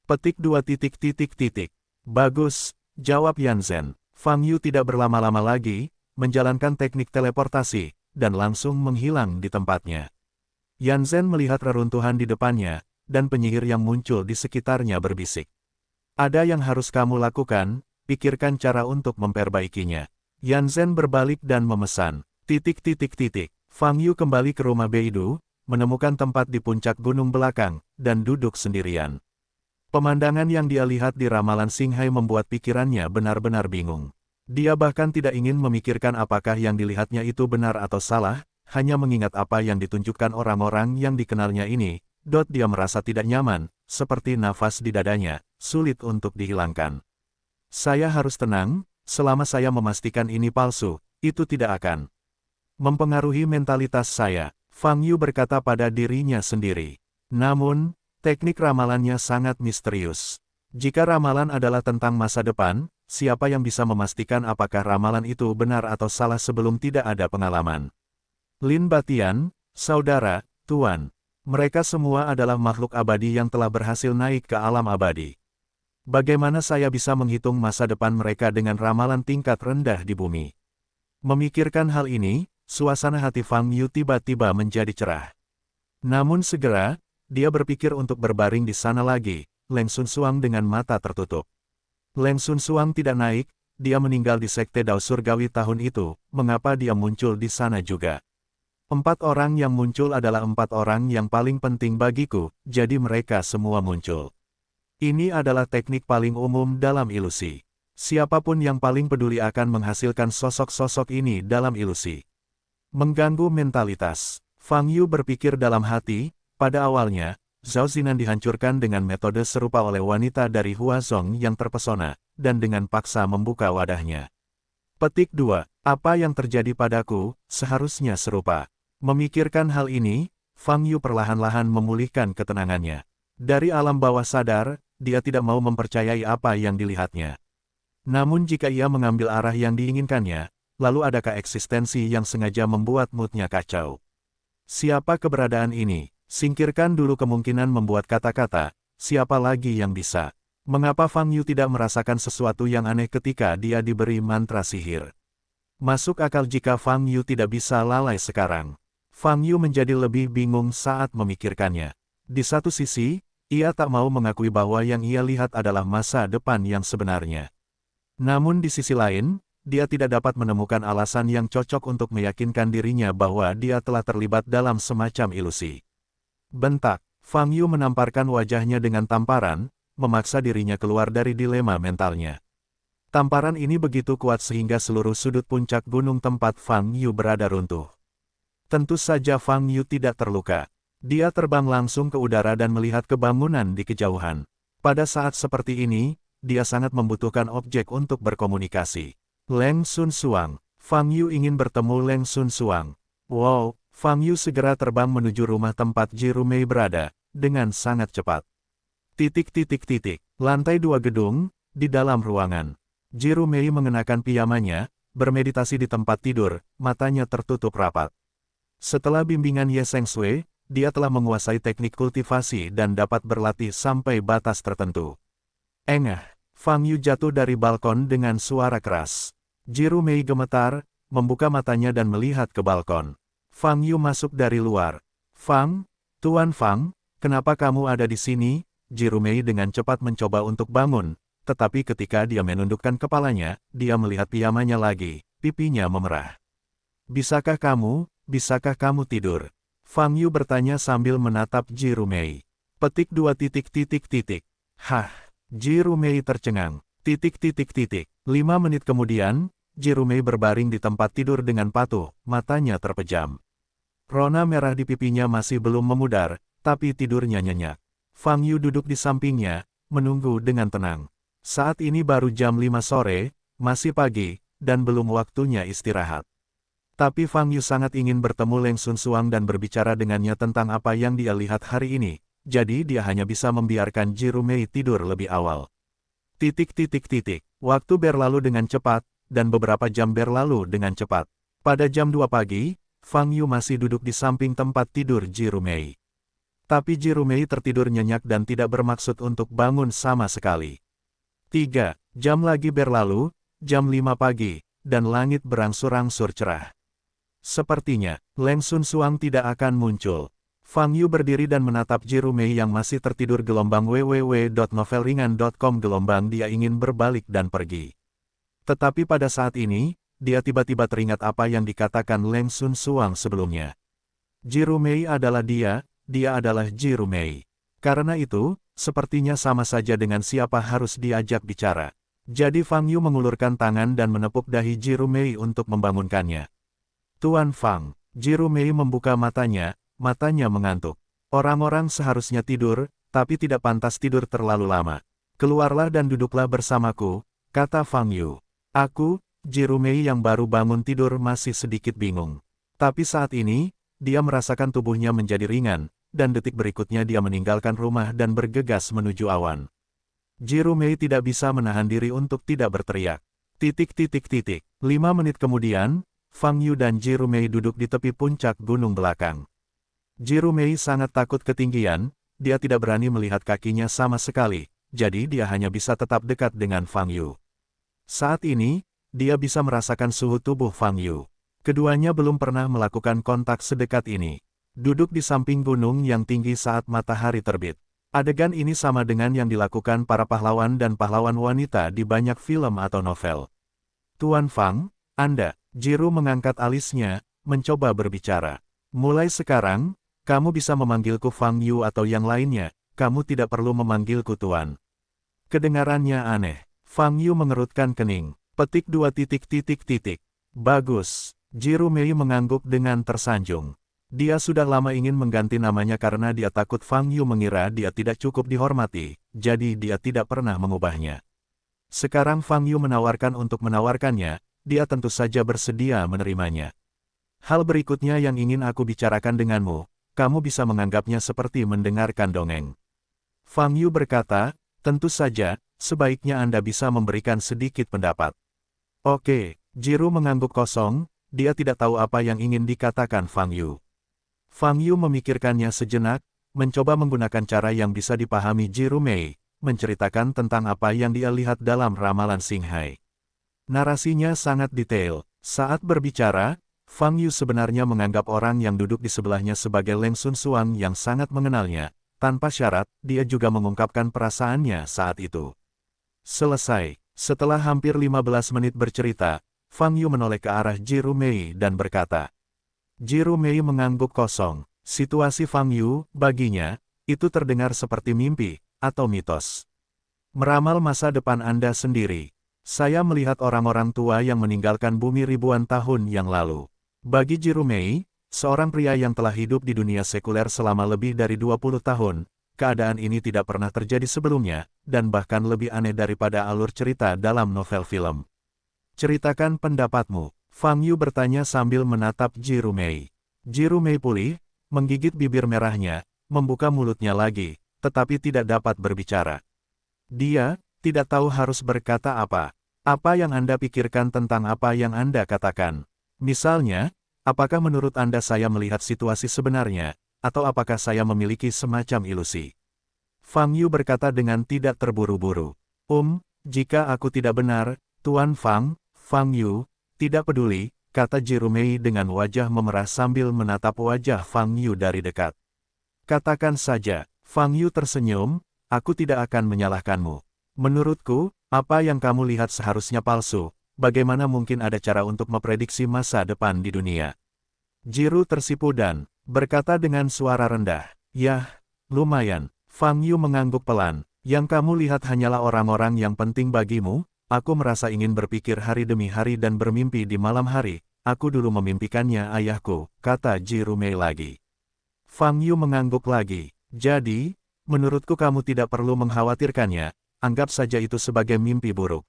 Petik 2 titik titik titik. Bagus, jawab Yan Zhen. Fang Yu tidak berlama-lama lagi, menjalankan teknik teleportasi, dan langsung menghilang di tempatnya. Yan Zhen melihat reruntuhan di depannya, dan penyihir yang muncul di sekitarnya berbisik. Ada yang harus kamu lakukan, pikirkan cara untuk memperbaikinya. Yan Zhen berbalik dan memesan. Titik titik titik. Fang Yu kembali ke rumah Beidou, menemukan tempat di puncak gunung belakang, dan duduk sendirian. Pemandangan yang dia lihat di ramalan Xinghai membuat pikirannya benar-benar bingung. Dia bahkan tidak ingin memikirkan apakah yang dilihatnya itu benar atau salah, hanya mengingat apa yang ditunjukkan orang-orang yang dikenalnya ini, dia merasa tidak nyaman, seperti nafas di dadanya, sulit untuk dihilangkan. Saya harus tenang, selama saya memastikan ini palsu, itu tidak akan mempengaruhi mentalitas saya. Fang Yu berkata pada dirinya sendiri. Namun, teknik ramalannya sangat misterius. Jika ramalan adalah tentang masa depan, siapa yang bisa memastikan apakah ramalan itu benar atau salah sebelum tidak ada pengalaman? Lin Batian, saudara, tuan. Mereka semua adalah makhluk abadi yang telah berhasil naik ke alam abadi. Bagaimana saya bisa menghitung masa depan mereka dengan ramalan tingkat rendah di bumi? Memikirkan hal ini, suasana hati Fang Yu tiba-tiba menjadi cerah. Namun segera, dia berpikir untuk berbaring di sana lagi, Leng Sun Suang dengan mata tertutup. Leng Sun Suang tidak naik, dia meninggal di Sekte Dao Surgawi tahun itu, mengapa dia muncul di sana juga? 4 orang yang muncul adalah 4 orang yang paling penting bagiku, jadi mereka semua muncul. Ini adalah teknik paling umum dalam ilusi. Siapapun yang paling peduli akan menghasilkan sosok-sosok ini dalam ilusi. Mengganggu mentalitas. Fang Yu berpikir dalam hati, pada awalnya, Zhao Zinan dihancurkan dengan metode serupa oleh wanita dari Huazong yang terpesona, dan dengan paksa membuka wadahnya. Petik 2. Apa yang terjadi padaku, seharusnya serupa. Memikirkan hal ini, Fang Yu perlahan-lahan memulihkan ketenangannya. Dari alam bawah sadar, dia tidak mau mempercayai apa yang dilihatnya. Namun jika ia mengambil arah yang diinginkannya, lalu adakah eksistensi yang sengaja membuat moodnya kacau? Siapa keberadaan ini? Singkirkan dulu kemungkinan membuat kata-kata, siapa lagi yang bisa? Mengapa Fang Yu tidak merasakan sesuatu yang aneh ketika dia diberi mantra sihir? Masuk akal jika Fang Yu tidak bisa lalai sekarang. Fang Yu menjadi lebih bingung saat memikirkannya. Di satu sisi, ia tak mau mengakui bahwa yang ia lihat adalah masa depan yang sebenarnya. Namun di sisi lain, dia tidak dapat menemukan alasan yang cocok untuk meyakinkan dirinya bahwa dia telah terlibat dalam semacam ilusi. Bentak, Fang Yu menamparkan wajahnya dengan tamparan, memaksa dirinya keluar dari dilema mentalnya. Tamparan ini begitu kuat sehingga seluruh sudut puncak gunung tempat Fang Yu berada runtuh. Tentu saja Fang Yu tidak terluka. Dia terbang langsung ke udara dan melihat kebangunan di kejauhan. Pada saat seperti ini, dia sangat membutuhkan objek untuk berkomunikasi. Leng Sun Suang. Fang Yu ingin bertemu Leng Sun Suang. Wow, Fang Yu segera terbang menuju rumah tempat Jirumei berada, dengan sangat cepat. Titik titik titik. Lantai 2 gedung, di dalam ruangan. Jirumei mengenakan piyamanya, bermeditasi di tempat tidur, matanya tertutup rapat. Setelah bimbingan Ye Seng Sui, dia telah menguasai teknik kultivasi dan dapat berlatih sampai batas tertentu. Engah, Fang Yu jatuh dari balkon dengan suara keras. Jirumei gemetar, membuka matanya dan melihat ke balkon. Fang Yu masuk dari luar. Fang, Tuan Fang, kenapa kamu ada di sini? Jirumei dengan cepat mencoba untuk bangun, tetapi ketika dia menundukkan kepalanya, dia melihat piyamanya lagi, pipinya memerah. Bisakah kamu tidur? Fang Yu bertanya sambil menatap Jirumei. Petik 2 titik titik titik. Hah, Jirumei tercengang. Titik titik titik. 5 menit kemudian, Jirumei berbaring di tempat tidur dengan patuh, matanya terpejam. Rona merah di pipinya masih belum memudar, tapi tidurnya nyenyak. Fang Yu duduk di sampingnya, menunggu dengan tenang. Saat ini baru jam 5 sore, masih pagi, dan belum waktunya istirahat. Tapi Fang Yu sangat ingin bertemu Leng Sun Suang dan berbicara dengannya tentang apa yang dia lihat hari ini, jadi dia hanya bisa membiarkan Jirumei tidur lebih awal. Titik titik titik. Waktu berlalu dengan cepat, dan beberapa jam berlalu dengan cepat. Pada jam 2 pagi, Fang Yu masih duduk di samping tempat tidur Jirumei. Tapi Jirumei tertidur nyenyak dan tidak bermaksud untuk bangun sama sekali. 3 jam lagi berlalu, jam 5 pagi, dan langit berangsur-angsur cerah. Sepertinya, Leng Sun Suang tidak akan muncul. Fang Yu berdiri dan menatap Jirumei yang masih tertidur. www.novelringan.com Dia ingin berbalik dan pergi. Tetapi pada saat ini, dia tiba-tiba teringat apa yang dikatakan Leng Sun Suang sebelumnya. Jirumei adalah dia adalah Jirumei. Karena itu, sepertinya sama saja dengan siapa harus diajak bicara. Jadi Fang Yu mengulurkan tangan dan menepuk dahi Jirumei untuk membangunkannya. Tuan Fang, Jirumei membuka matanya mengantuk. Orang-orang seharusnya tidur, tapi tidak pantas tidur terlalu lama. Keluarlah dan duduklah bersamaku, kata Fang Yu. Aku, Jirumei yang baru bangun tidur masih sedikit bingung. Tapi saat ini, dia merasakan tubuhnya menjadi ringan, dan detik berikutnya dia meninggalkan rumah dan bergegas menuju awan. Jirumei tidak bisa menahan diri untuk tidak berteriak. 5 menit kemudian, Fang Yu dan Jirumei duduk di tepi puncak gunung belakang. Jirumei sangat takut ketinggian, dia tidak berani melihat kakinya sama sekali, jadi dia hanya bisa tetap dekat dengan Fang Yu. Saat ini, dia bisa merasakan suhu tubuh Fang Yu. Keduanya belum pernah melakukan kontak sedekat ini. Duduk di samping gunung yang tinggi saat matahari terbit. Adegan ini sama dengan yang dilakukan para pahlawan dan pahlawan wanita di banyak film atau novel. Tuan Fang, Anda, Jiru mengangkat alisnya, mencoba berbicara. Mulai sekarang, kamu bisa memanggilku Fang Yu atau yang lainnya, kamu tidak perlu memanggilku Tuan. Kedengarannya aneh. Fang Yu mengerutkan kening. Petik 2 titik. Bagus. Jirumei mengangguk dengan tersanjung. Dia sudah lama ingin mengganti namanya karena dia takut Fang Yu mengira dia tidak cukup dihormati, jadi dia tidak pernah mengubahnya. Sekarang Fang Yu menawarkan untuk menawarkannya, dia tentu saja bersedia menerimanya. Hal berikutnya yang ingin aku bicarakan denganmu, kamu bisa menganggapnya seperti mendengarkan dongeng. Fang Yu berkata, tentu saja, sebaiknya Anda bisa memberikan sedikit pendapat. Oke, Jiru mengangguk kosong, dia tidak tahu apa yang ingin dikatakan Fang Yu. Fang Yu memikirkannya sejenak, mencoba menggunakan cara yang bisa dipahami Jirumei, menceritakan tentang apa yang dia lihat dalam ramalan Xinghai. Narasinya sangat detail. Saat berbicara, Fang Yu sebenarnya menganggap orang yang duduk di sebelahnya sebagai Leng Sun Suang yang sangat mengenalnya. Tanpa syarat, dia juga mengungkapkan perasaannya saat itu. Selesai. Setelah hampir 15 menit bercerita, Fang Yu menoleh ke arah Jirumei dan berkata. Jirumei mengangguk kosong. Situasi Fang Yu, baginya, itu terdengar seperti mimpi, atau mitos. Meramal masa depan Anda sendiri. Saya melihat orang-orang tua yang meninggalkan bumi ribuan tahun yang lalu. Bagi Jirumei, seorang pria yang telah hidup di dunia sekuler selama lebih dari 20 tahun, keadaan ini tidak pernah terjadi sebelumnya, dan bahkan lebih aneh daripada alur cerita dalam novel film. Ceritakan pendapatmu, Fang Yu bertanya sambil menatap Jirumei. Jirumei pulih, menggigit bibir merahnya, membuka mulutnya lagi, tetapi tidak dapat berbicara. Dia tidak tahu harus berkata apa. Apa yang Anda pikirkan tentang apa yang Anda katakan? Misalnya, apakah menurut Anda saya melihat situasi sebenarnya, atau apakah saya memiliki semacam ilusi? Fang Yu berkata dengan tidak terburu-buru. Jika aku tidak benar, Tuan Fang, Fang Yu, tidak peduli, kata Jirumei dengan wajah memerah sambil menatap wajah Fang Yu dari dekat. Katakan saja, Fang Yu tersenyum, aku tidak akan menyalahkanmu. Menurutku, apa yang kamu lihat seharusnya palsu. Bagaimana mungkin ada cara untuk memprediksi masa depan di dunia? Jiru tersipu dan berkata dengan suara rendah, "Yah, lumayan." Fang Yu mengangguk pelan, "Yang kamu lihat hanyalah orang-orang yang penting bagimu. Aku merasa ingin berpikir hari demi hari dan bermimpi di malam hari. Aku dulu memimpikannya ayahku," kata Jirumei lagi. Fang Yu mengangguk lagi. "Jadi, menurutku kamu tidak perlu mengkhawatirkannya, anggap saja itu sebagai mimpi buruk.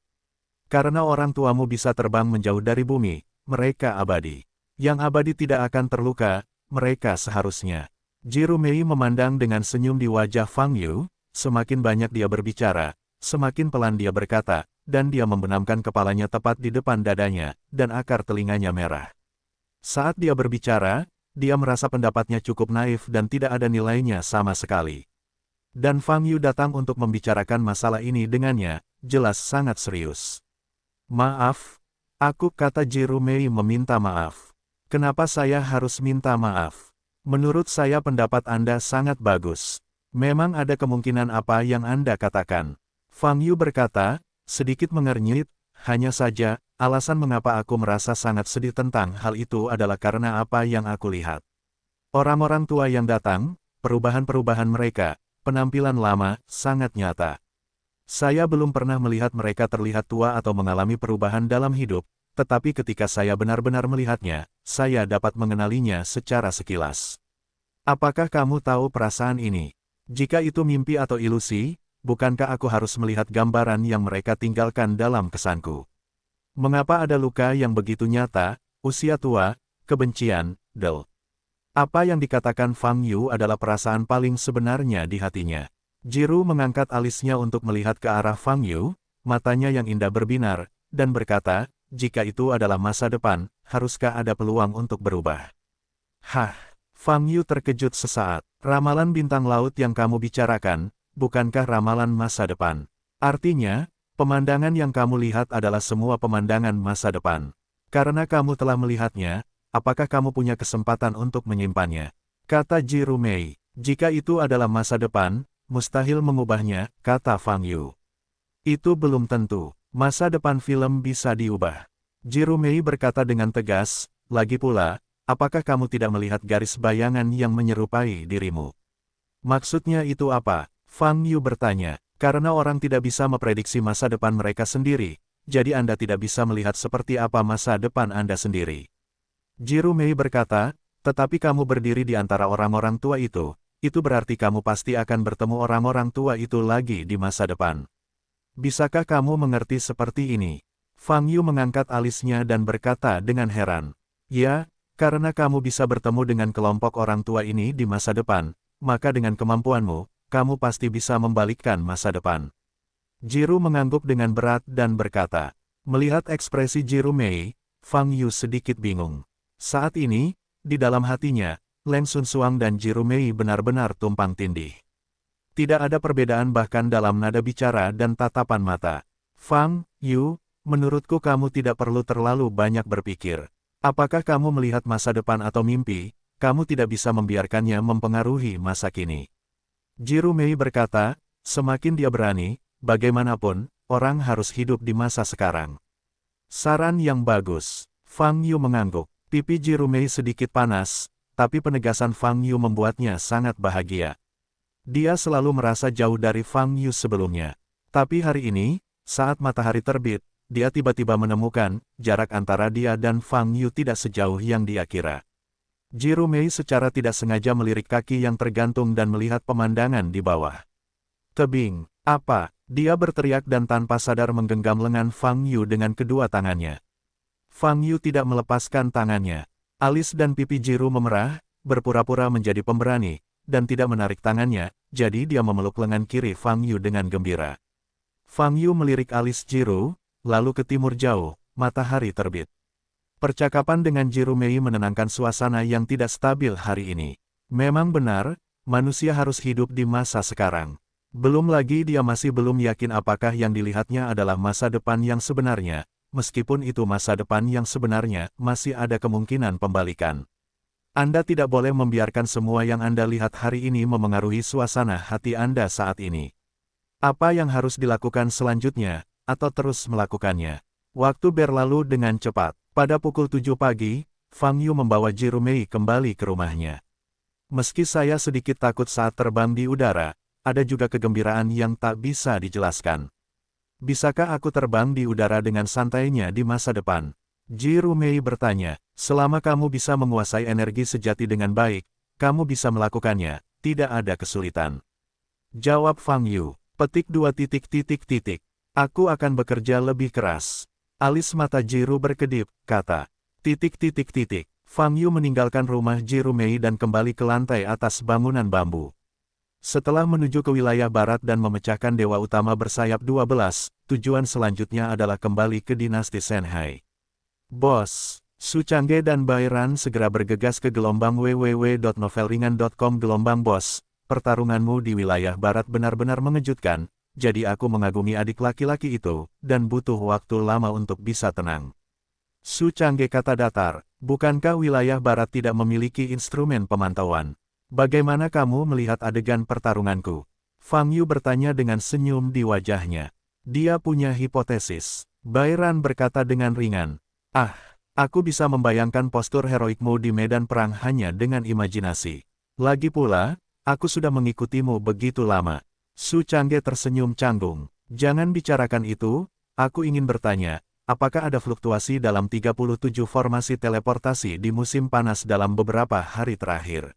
Karena orang tuamu bisa terbang menjauh dari bumi, mereka abadi. Yang abadi tidak akan terluka, mereka seharusnya." Jirumei memandang dengan senyum di wajah Fang Yu, semakin banyak dia berbicara, semakin pelan dia berkata, dan dia membenamkan kepalanya tepat di depan dadanya, dan akar telinganya merah. Saat dia berbicara, dia merasa pendapatnya cukup naif dan tidak ada nilainya sama sekali. Dan Fang Yu datang untuk membicarakan masalah ini dengannya, jelas sangat serius. Maaf, kata Jiru Mei meminta maaf. Kenapa saya harus minta maaf? Menurut saya pendapat Anda sangat bagus. Memang ada kemungkinan apa yang Anda katakan. Fang Yu berkata, sedikit mengernyit, hanya saja, alasan mengapa aku merasa sangat sedih tentang hal itu adalah karena apa yang aku lihat. Orang-orang tua yang datang, perubahan-perubahan mereka, penampilan lama, sangat nyata. Saya belum pernah melihat mereka terlihat tua atau mengalami perubahan dalam hidup, tetapi ketika saya benar-benar melihatnya, saya dapat mengenalinya secara sekilas. Apakah kamu tahu perasaan ini? Jika itu mimpi atau ilusi, bukankah aku harus melihat gambaran yang mereka tinggalkan dalam kesanku? Mengapa ada luka yang begitu nyata, usia tua, kebencian, Apa yang dikatakan Fang Yu adalah perasaan paling sebenarnya di hatinya. Jiru mengangkat alisnya untuk melihat ke arah Fang Yu, matanya yang indah berbinar, dan berkata, jika itu adalah masa depan, haruskah ada peluang untuk berubah? Hah, Fang Yu terkejut sesaat. Ramalan bintang laut yang kamu bicarakan, bukankah ramalan masa depan? Artinya, pemandangan yang kamu lihat adalah semua pemandangan masa depan. Karena kamu telah melihatnya, apakah kamu punya kesempatan untuk menyimpannya? Kata Jiru Mei, jika itu adalah masa depan, mustahil mengubahnya, kata Fang Yu. Itu belum tentu, masa depan film bisa diubah. Jiru Mei berkata dengan tegas, lagi pula, apakah kamu tidak melihat garis bayangan yang menyerupai dirimu? Maksudnya itu apa? Fang Yu bertanya, karena orang tidak bisa memprediksi masa depan mereka sendiri, jadi Anda tidak bisa melihat seperti apa masa depan Anda sendiri. Jiru Mei berkata, tetapi kamu berdiri di antara orang-orang tua itu berarti kamu pasti akan bertemu orang-orang tua itu lagi di masa depan. Bisakah kamu mengerti seperti ini? Fang Yu mengangkat alisnya dan berkata dengan heran, ya, karena kamu bisa bertemu dengan kelompok orang tua ini di masa depan, maka dengan kemampuanmu, kamu pasti bisa membalikkan masa depan. Jiru mengangguk dengan berat dan berkata, melihat ekspresi Jiru Mei, Fang Yu sedikit bingung. Saat ini, di dalam hatinya, Leng Sunsuang dan Jiru Mei benar-benar tumpang tindih. Tidak ada perbedaan bahkan dalam nada bicara dan tatapan mata. Fang Yu, menurutku kamu tidak perlu terlalu banyak berpikir. Apakah kamu melihat masa depan atau mimpi, kamu tidak bisa membiarkannya mempengaruhi masa kini. Jiru Mei berkata, semakin dia berani, bagaimanapun, orang harus hidup di masa sekarang. Saran yang bagus. Fang Yu mengangguk. Pipi Jiru Mei sedikit panas, tapi penegasan Fang Yu membuatnya sangat bahagia. Dia selalu merasa jauh dari Fang Yu sebelumnya. Tapi hari ini, saat matahari terbit, dia tiba-tiba menemukan, jarak antara dia dan Fang Yu tidak sejauh yang dia kira. Jiru Mei secara tidak sengaja melirik kaki yang tergantung dan melihat pemandangan di bawah. Tebing, apa? Dia berteriak dan tanpa sadar menggenggam lengan Fang Yu dengan kedua tangannya. Fang Yu tidak melepaskan tangannya. Alis dan pipi Jiru memerah, berpura-pura menjadi pemberani, dan tidak menarik tangannya, jadi dia memeluk lengan kiri Fang Yu dengan gembira. Fang Yu melirik alis Jiru, lalu ke timur jauh, matahari terbit. Percakapan dengan Jiru Mei menenangkan suasana yang tidak stabil hari ini. Memang benar, manusia harus hidup di masa sekarang. Belum lagi dia masih belum yakin apakah yang dilihatnya adalah masa depan yang sebenarnya, meskipun itu masa depan yang sebenarnya, masih ada kemungkinan pembalikan. Anda tidak boleh membiarkan semua yang Anda lihat hari ini memengaruhi suasana hati Anda saat ini. Apa yang harus dilakukan selanjutnya, atau terus melakukannya? Waktu berlalu dengan cepat. Pada pukul 7 pagi, Fang Yu membawa Jiru Mei kembali ke rumahnya. Meski saya sedikit takut saat terbang di udara, ada juga kegembiraan yang tak bisa dijelaskan. Bisakah aku terbang di udara dengan santainya di masa depan? Jiru Mei bertanya, selama kamu bisa menguasai energi sejati dengan baik, kamu bisa melakukannya, tidak ada kesulitan. Jawab Fang Yu, petik 2 titik. Aku akan bekerja lebih keras. Alis mata Jiru berkedip, kata. Fang Yu meninggalkan rumah Jiru Mei dan kembali ke lantai atas bangunan bambu. Setelah menuju ke wilayah barat dan memecahkan dewa utama bersayap 12, tujuan selanjutnya adalah kembali ke dinasti Shanhai. Bos, Su Changge dan Bai Ran segera bergegas ke gelombang www.novelringan.com. Gelombang bos, pertarunganmu di wilayah barat benar-benar mengejutkan, jadi aku mengagumi adik laki-laki itu, dan butuh waktu lama untuk bisa tenang. Su Changge kata datar, bukankah wilayah barat tidak memiliki instrumen pemantauan? Bagaimana kamu melihat adegan pertarunganku? Fang Yu bertanya dengan senyum di wajahnya. Dia punya hipotesis. Bai Ran berkata dengan ringan. Ah, aku bisa membayangkan postur heroikmu di medan perang hanya dengan imajinasi. Lagi pula, aku sudah mengikutimu begitu lama. Su Changge tersenyum canggung. Jangan bicarakan itu, aku ingin bertanya, apakah ada fluktuasi dalam 37 formasi teleportasi di musim panas dalam beberapa hari terakhir?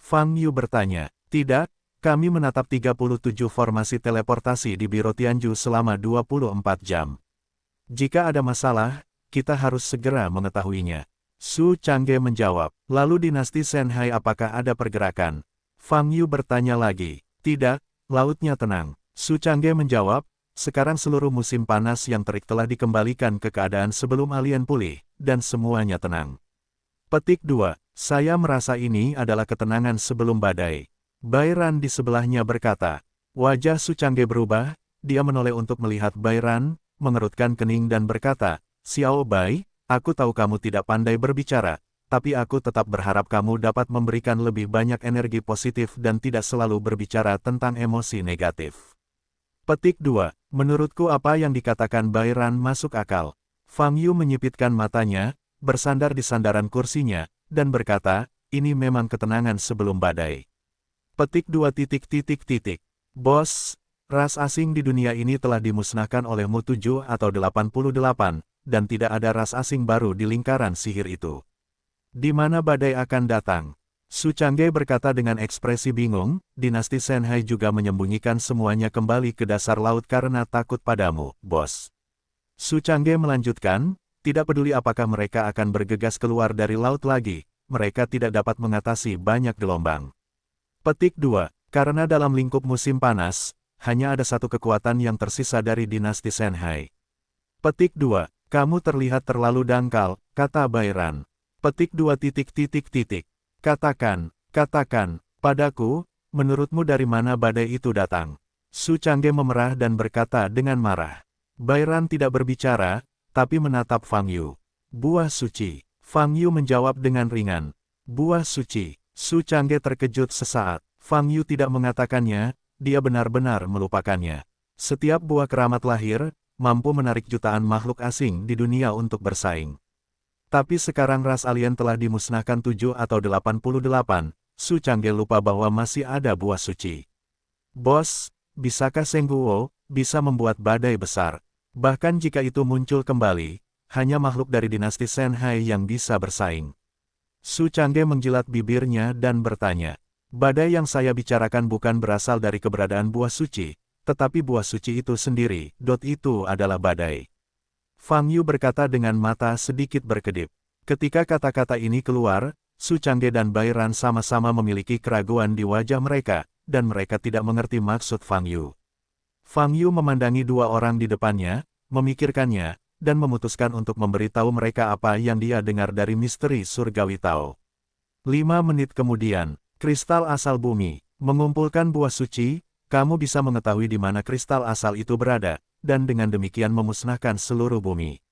Fang Yu bertanya, tidak, kami menatap 37 formasi teleportasi di Biro Tianju selama 24 jam. Jika ada masalah, kita harus segera mengetahuinya. Su Changge menjawab, lalu dinasti Shanhai apakah ada pergerakan? Fang Yu bertanya lagi, tidak, lautnya tenang. Su Changge menjawab, sekarang seluruh musim panas yang terik telah dikembalikan ke keadaan sebelum alien pulih, dan semuanya tenang. Petik 2. Saya merasa ini adalah ketenangan sebelum badai. Bai Ran di sebelahnya berkata. Wajah Su Changge berubah, dia menoleh untuk melihat Bai Ran, mengerutkan kening dan berkata, Xiao Bai, aku tahu kamu tidak pandai berbicara, tapi aku tetap berharap kamu dapat memberikan lebih banyak energi positif dan tidak selalu berbicara tentang emosi negatif. Petik 2. Menurutku apa yang dikatakan Bai Ran masuk akal. Fang Yu menyipitkan matanya, bersandar di sandaran kursinya, dan berkata, ini memang ketenangan sebelum badai. Petik 2. Bos, ras asing di dunia ini telah dimusnahkan oleh Mu-7 atau 88, dan tidak ada ras asing baru di lingkaran sihir itu. Di mana badai akan datang? Su Changge berkata dengan ekspresi bingung, dinasti Shanhai juga menyembunyikan semuanya kembali ke dasar laut karena takut padamu, bos. Su Changge melanjutkan, tidak peduli apakah mereka akan bergegas keluar dari laut lagi, mereka tidak dapat mengatasi banyak gelombang. Petik 2. Karena dalam lingkup musim panas, hanya ada satu kekuatan yang tersisa dari dinasti Shanhai. Petik 2. Kamu terlihat terlalu dangkal, kata Bai Ran. Petik 2. Katakan, padaku, menurutmu dari mana badai itu datang? Su Changge memerah dan berkata dengan marah. Bai Ran tidak berbicara, tapi menatap Fang Yu. Buah suci. Fang Yu menjawab dengan ringan. Buah suci. Su Changge terkejut sesaat. Fang Yu tidak mengatakannya, dia benar-benar melupakannya. Setiap buah keramat lahir, mampu menarik jutaan makhluk asing di dunia untuk bersaing. Tapi sekarang ras alien telah dimusnahkan 7 atau 88, Su Changge lupa bahwa masih ada buah suci. Bos, bisakah Seng Guo bisa membuat badai besar? Bahkan jika itu muncul kembali, hanya makhluk dari dinasti Shanhai yang bisa bersaing. Su Changge menjilat bibirnya dan bertanya, badai yang saya bicarakan bukan berasal dari keberadaan buah suci, tetapi buah suci itu sendiri, itu adalah badai. Fang Yu berkata dengan mata sedikit berkedip. Ketika kata-kata ini keluar, Su Changge dan Bai Ran sama-sama memiliki keraguan di wajah mereka, dan mereka tidak mengerti maksud Fang Yu. Fang Yu memandangi dua orang di depannya, memikirkannya, dan memutuskan untuk memberitahu mereka apa yang dia dengar dari misteri surgawi Tao. 5 menit kemudian, kristal asal bumi, mengumpulkan buah suci, kamu bisa mengetahui di mana kristal asal itu berada, dan dengan demikian memusnahkan seluruh bumi.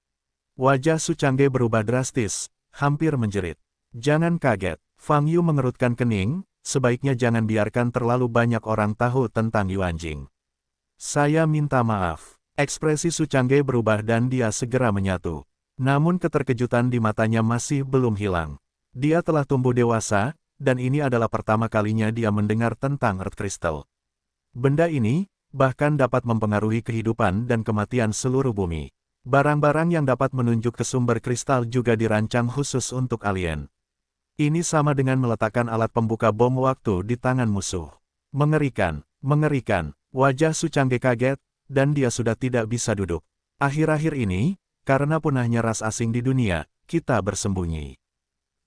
Wajah Su Changge berubah drastis, hampir menjerit. Jangan kaget, Fang Yu mengerutkan kening, sebaiknya jangan biarkan terlalu banyak orang tahu tentang Yuanjing. Saya minta maaf. Ekspresi Su Changge berubah dan dia segera menyatu. Namun keterkejutan di matanya masih belum hilang. Dia telah tumbuh dewasa, dan ini adalah pertama kalinya dia mendengar tentang Earth Crystal. Benda ini, bahkan dapat mempengaruhi kehidupan dan kematian seluruh bumi. Barang-barang yang dapat menunjuk ke sumber kristal juga dirancang khusus untuk alien. Ini sama dengan meletakkan alat pembuka bom waktu di tangan musuh. Mengerikan, mengerikan. Wajah Su Changge kaget, dan dia sudah tidak bisa duduk. Akhir-akhir ini, karena punahnya ras asing di dunia, kita bersembunyi.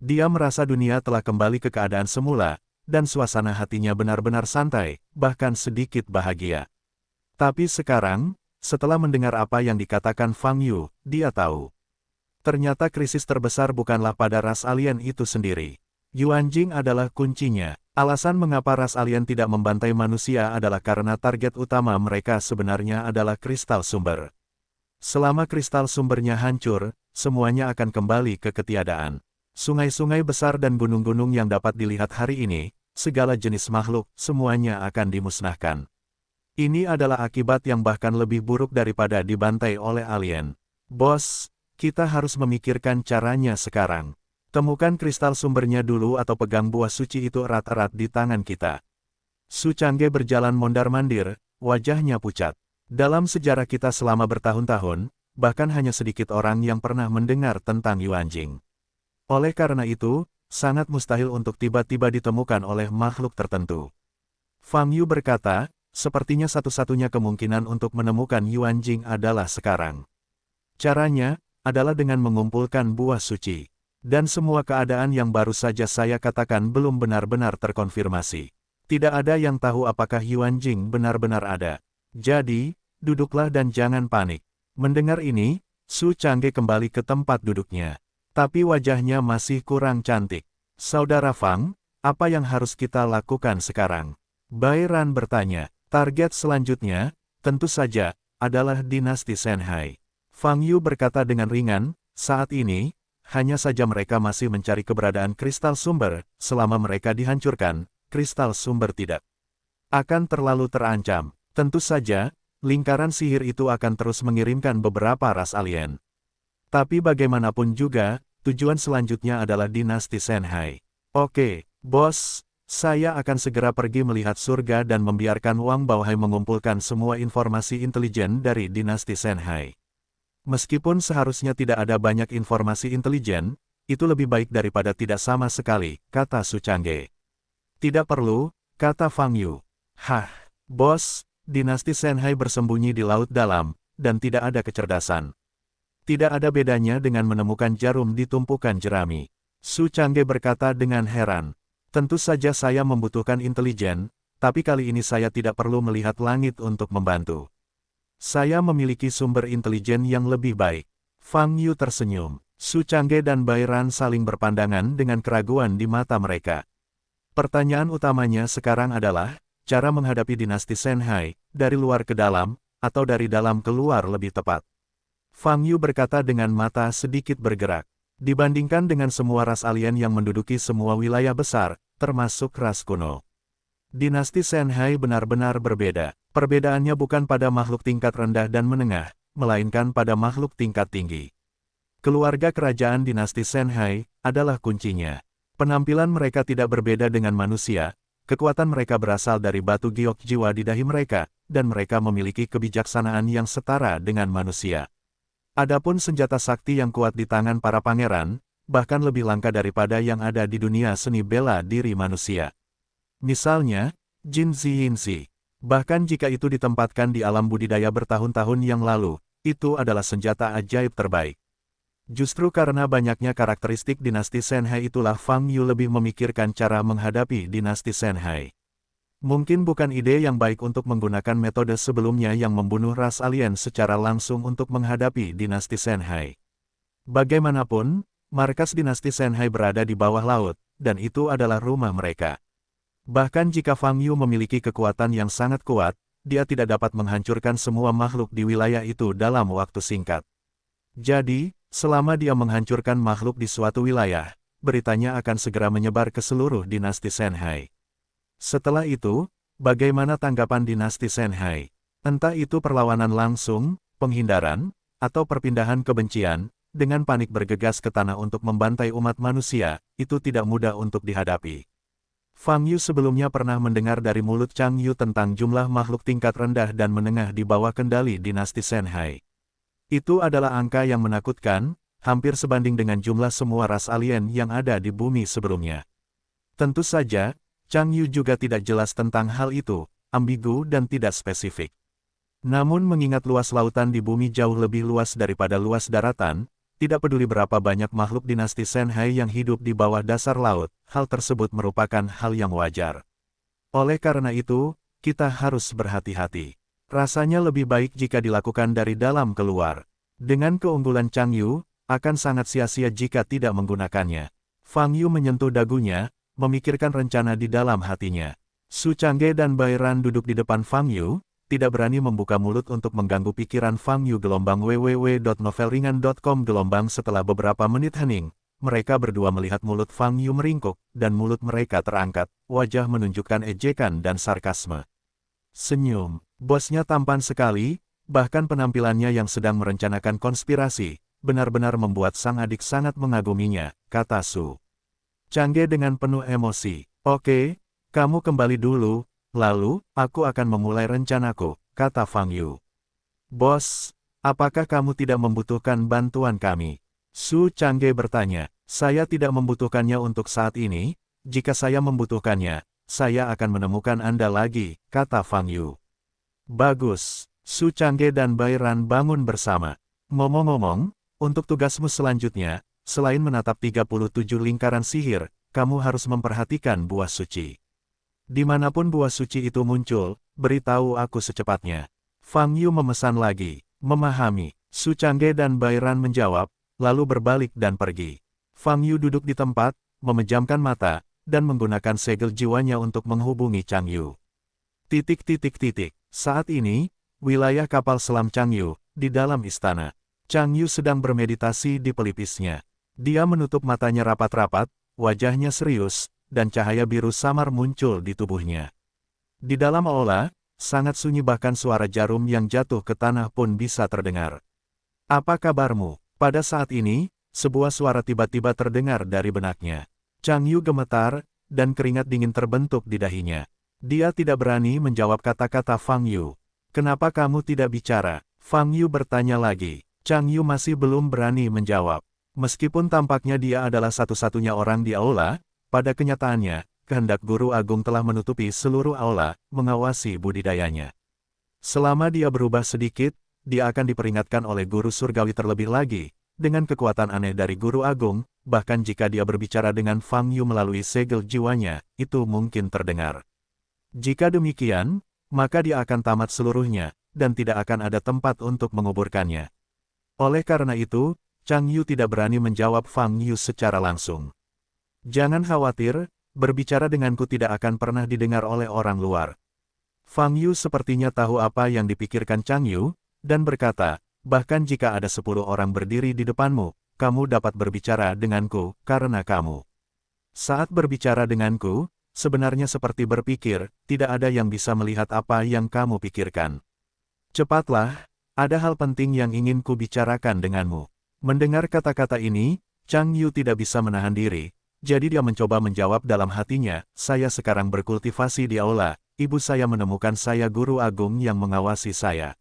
Dia merasa dunia telah kembali ke keadaan semula, dan suasana hatinya benar-benar santai, bahkan sedikit bahagia. Tapi sekarang, setelah mendengar apa yang dikatakan Fang Yu, dia tahu. Ternyata krisis terbesar bukanlah pada ras alien itu sendiri. Yuan Jing adalah kuncinya. Alasan mengapa ras alien tidak membantai manusia adalah karena target utama mereka sebenarnya adalah kristal sumber. Selama kristal sumbernya hancur, semuanya akan kembali ke ketiadaan. Sungai-sungai besar dan gunung-gunung yang dapat dilihat hari ini, segala jenis makhluk, semuanya akan dimusnahkan. Ini adalah akibat yang bahkan lebih buruk daripada dibantai oleh alien. Bos, kita harus memikirkan caranya sekarang. Temukan kristal sumbernya dulu atau pegang buah suci itu erat-erat di tangan kita. Su Changge berjalan mondar-mandir, wajahnya pucat. Dalam sejarah kita selama bertahun-tahun, bahkan hanya sedikit orang yang pernah mendengar tentang Yuan Jing. Oleh karena itu, sangat mustahil untuk tiba-tiba ditemukan oleh makhluk tertentu. Fang Yu berkata, sepertinya satu-satunya kemungkinan untuk menemukan Yuan Jing adalah sekarang. Caranya, adalah dengan mengumpulkan buah suci. Dan semua keadaan yang baru saja saya katakan belum benar-benar terkonfirmasi. Tidak ada yang tahu apakah Yuan Jing benar-benar ada. Jadi, duduklah dan jangan panik. Mendengar ini, Su Changge kembali ke tempat duduknya. Tapi wajahnya masih kurang cantik. Saudara Fang, apa yang harus kita lakukan sekarang? Bai Ran bertanya. Target selanjutnya, tentu saja, adalah dinasti Shanhai. Fang Yu berkata dengan ringan, saat ini, hanya saja mereka masih mencari keberadaan kristal sumber, selama mereka dihancurkan, kristal sumber tidak akan terlalu terancam. Tentu saja, lingkaran sihir itu akan terus mengirimkan beberapa ras alien. Tapi bagaimanapun juga, tujuan selanjutnya adalah dinasti Shanhai. Oke, bos, saya akan segera pergi melihat surga dan membiarkan Wang Baohai mengumpulkan semua informasi intelijen dari dinasti Shanhai. Meskipun seharusnya tidak ada banyak informasi intelijen, itu lebih baik daripada tidak sama sekali, kata Su Changge. Tidak perlu, kata Fang Yu. Hah, bos, dinasti Shanhai bersembunyi di laut dalam, dan tidak ada kecerdasan. Tidak ada bedanya dengan menemukan jarum di tumpukan jerami. Su Changge berkata dengan heran. Tentu saja saya membutuhkan intelijen, tapi kali ini saya tidak perlu melihat langit untuk membantu. Saya memiliki sumber intelijen yang lebih baik. Fang Yu tersenyum. Su Changge dan Bai Ran saling berpandangan dengan keraguan di mata mereka. Pertanyaan utamanya sekarang adalah, cara menghadapi dinasti Shanhai, dari luar ke dalam, atau dari dalam ke luar lebih tepat. Fang Yu berkata dengan mata sedikit bergerak. Dibandingkan dengan semua ras alien yang menduduki semua wilayah besar, termasuk ras kuno, dinasti Shanhai benar-benar berbeda. Perbedaannya bukan pada makhluk tingkat rendah dan menengah, melainkan pada makhluk tingkat tinggi. Keluarga kerajaan dinasti Shanhai adalah kuncinya. Penampilan mereka tidak berbeda dengan manusia, kekuatan mereka berasal dari batu giok jiwa di dahi mereka, dan mereka memiliki kebijaksanaan yang setara dengan manusia. Adapun senjata sakti yang kuat di tangan para pangeran, bahkan lebih langka daripada yang ada di dunia seni bela diri manusia. Misalnya, Jin Ziyinzi. Bahkan jika itu ditempatkan di alam budidaya bertahun-tahun yang lalu, itu adalah senjata ajaib terbaik. Justru karena banyaknya karakteristik dinasti Shanhai itulah Fang Yu lebih memikirkan cara menghadapi dinasti Shanhai. Mungkin bukan ide yang baik untuk menggunakan metode sebelumnya yang membunuh ras alien secara langsung untuk menghadapi dinasti Shanhai. Bagaimanapun, markas dinasti Shanhai berada di bawah laut, dan itu adalah rumah mereka. Bahkan jika Fang Yu memiliki kekuatan yang sangat kuat, dia tidak dapat menghancurkan semua makhluk di wilayah itu dalam waktu singkat. Jadi, selama dia menghancurkan makhluk di suatu wilayah, beritanya akan segera menyebar ke seluruh dinasti Shanhai. Setelah itu, bagaimana tanggapan dinasti Shanhai? Entah itu perlawanan langsung, penghindaran, atau perpindahan kebencian, dengan panik bergegas ke tanah untuk membantai umat manusia, itu tidak mudah untuk dihadapi. Fang Yu sebelumnya pernah mendengar dari mulut Chang Yu tentang jumlah makhluk tingkat rendah dan menengah di bawah kendali dinasti Shanhai. Itu adalah angka yang menakutkan, hampir sebanding dengan jumlah semua ras alien yang ada di bumi sebelumnya. Tentu saja, Chang Yu juga tidak jelas tentang hal itu, ambigu dan tidak spesifik. Namun mengingat luas lautan di bumi jauh lebih luas daripada luas daratan, Tidak peduli berapa banyak makhluk dinasti Shenhai yang hidup di bawah dasar laut, hal tersebut merupakan hal yang wajar. Oleh karena itu, kita harus berhati-hati. Rasanya lebih baik jika dilakukan dari dalam keluar. Dengan keunggulan Chang Yu, akan sangat sia-sia jika tidak menggunakannya. Fang Yu menyentuh dagunya, memikirkan rencana di dalam hatinya. Su Changge dan Bai Ran duduk di depan Fang Yu, tidak berani membuka mulut untuk mengganggu pikiran Fang Yu. www.novelringan.com. Setelah beberapa menit hening, mereka berdua melihat mulut Fang Yu meringkuk, dan mulut mereka terangkat, wajah menunjukkan ejekan dan sarkasme. Senyum, bosnya tampan sekali, bahkan penampilannya yang sedang merencanakan konspirasi, benar-benar membuat sang adik sangat mengaguminya, kata Su Changge dengan penuh emosi. Oke, kamu kembali dulu, lalu, aku akan memulai rencanaku, kata Fang Yu. Bos, apakah kamu tidak membutuhkan bantuan kami? Su Changge bertanya. Saya tidak membutuhkannya untuk saat ini, jika saya membutuhkannya, saya akan menemukan Anda lagi, kata Fang Yu. Bagus, Su Changge dan Bai Ran bangun bersama. Ngomong-ngomong, untuk tugasmu selanjutnya, selain menatap 37 lingkaran sihir, kamu harus memperhatikan buah suci. Dimanapun buah suci itu muncul, beritahu aku secepatnya. Fang Yu memesan lagi. Memahami, Su Changge dan Bai Ran menjawab, lalu berbalik dan pergi. Fang Yu duduk di tempat, memejamkan mata, dan menggunakan segel jiwanya untuk menghubungi Chang Yu. Saat ini, wilayah kapal selam Chang Yu, di dalam istana. Chang Yu sedang bermeditasi di pelipisnya. Dia menutup matanya rapat-rapat, wajahnya serius, dan cahaya biru samar muncul di tubuhnya. Di dalam aula, sangat sunyi, bahkan suara jarum yang jatuh ke tanah pun bisa terdengar. Apa kabarmu? Pada saat ini, sebuah suara tiba-tiba terdengar dari benaknya. Chang Yu gemetar, dan keringat dingin terbentuk di dahinya. Dia tidak berani menjawab kata-kata Fang Yu. Kenapa kamu tidak bicara? Fang Yu bertanya lagi. Chang Yu masih belum berani menjawab. Meskipun tampaknya dia adalah satu-satunya orang di aula, pada kenyataannya, kehendak Guru Agung telah menutupi seluruh aula, mengawasi budidayanya. Selama dia berubah sedikit, dia akan diperingatkan oleh Guru Surgawi terlebih lagi, dengan kekuatan aneh dari Guru Agung, bahkan jika dia berbicara dengan Fang Yu melalui segel jiwanya, itu mungkin terdengar. Jika demikian, maka dia akan tamat seluruhnya, dan tidak akan ada tempat untuk menguburkannya. Oleh karena itu, Chang Yu tidak berani menjawab Fang Yu secara langsung. Jangan khawatir, berbicara denganku tidak akan pernah didengar oleh orang luar. Fang Yu sepertinya tahu apa yang dipikirkan Chang Yu, dan berkata, bahkan jika ada 10 orang berdiri di depanmu, kamu dapat berbicara denganku, karena kamu. Saat berbicara denganku, sebenarnya seperti berpikir, tidak ada yang bisa melihat apa yang kamu pikirkan. Cepatlah, ada hal penting yang ingin ku bicarakan denganmu. Mendengar kata-kata ini, Chang Yu tidak bisa menahan diri, jadi dia mencoba menjawab dalam hatinya, saya sekarang berkultivasi di aula, ibu saya menemukan saya Guru Agung yang mengawasi saya.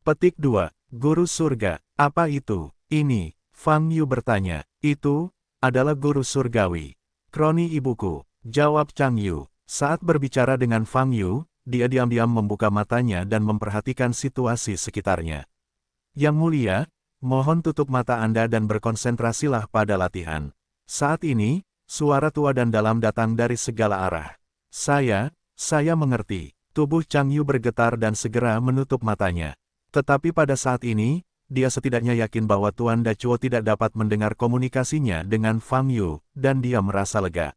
Petik 2. Guru Surga, apa itu? Ini, Fang Yu bertanya, itu adalah Guru Surgawi. Kroni ibuku, jawab Chang Yu. Saat berbicara dengan Fang Yu, dia diam-diam membuka matanya dan memperhatikan situasi sekitarnya. Yang mulia, mohon tutup mata Anda dan berkonsentrasilah pada latihan. Saat ini, suara tua dan dalam datang dari segala arah. Saya mengerti. Tubuh Chang Yu bergetar dan segera menutup matanya. Tetapi pada saat ini, dia setidaknya yakin bahwa Tuan Dachuo tidak dapat mendengar komunikasinya dengan Fang Yu, dan dia merasa lega.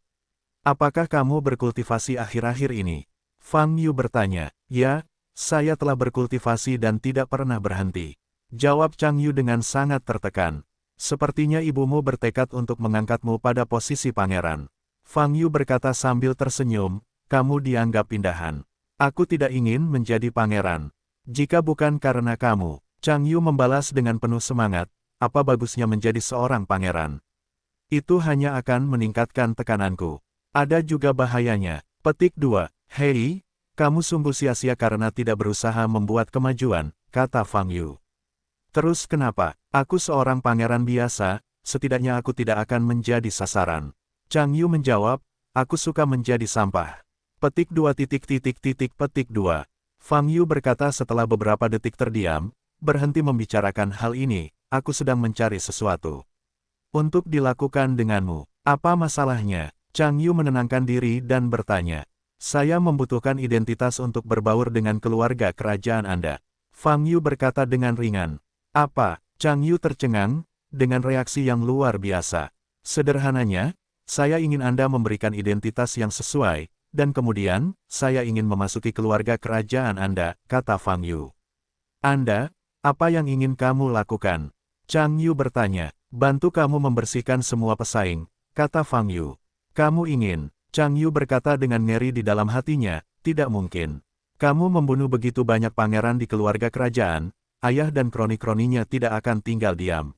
Apakah kamu berkultivasi akhir-akhir ini? Fang Yu bertanya. Ya, saya telah berkultivasi dan tidak pernah berhenti. Jawab Chang Yu dengan sangat tertekan. Sepertinya ibumu bertekad untuk mengangkatmu pada posisi pangeran. Fang Yu berkata sambil tersenyum, kamu dianggap pindahan. Aku tidak ingin menjadi pangeran. Jika bukan karena kamu, Chang Yu membalas dengan penuh semangat, apa bagusnya menjadi seorang pangeran? Itu hanya akan meningkatkan tekananku. Ada juga bahayanya. Petik 2. Hei, kamu sungguh sia-sia karena tidak berusaha membuat kemajuan, kata Fang Yu. Terus kenapa? Aku seorang pangeran biasa, setidaknya aku tidak akan menjadi sasaran. Chang Yu menjawab, aku suka menjadi sampah. Petik 2. Petik 2. Fang Yu berkata setelah beberapa detik terdiam, berhenti membicarakan hal ini, aku sedang mencari sesuatu untuk dilakukan denganmu. Apa masalahnya? Chang Yu menenangkan diri dan bertanya. Saya membutuhkan identitas untuk berbaur dengan keluarga kerajaan Anda. Fang Yu berkata dengan ringan. Apa? Chang Yu tercengang, dengan reaksi yang luar biasa. Sederhananya, saya ingin Anda memberikan identitas yang sesuai, dan kemudian, saya ingin memasuki keluarga kerajaan Anda, kata Fang Yu. Anda, apa yang ingin kamu lakukan? Chang Yu bertanya. Bantu kamu membersihkan semua pesaing, kata Fang Yu. Kamu ingin? Chang Yu berkata dengan ngeri di dalam hatinya, tidak mungkin. Kamu membunuh begitu banyak pangeran di keluarga kerajaan, ayah dan kroni-kroninya tidak akan tinggal diam.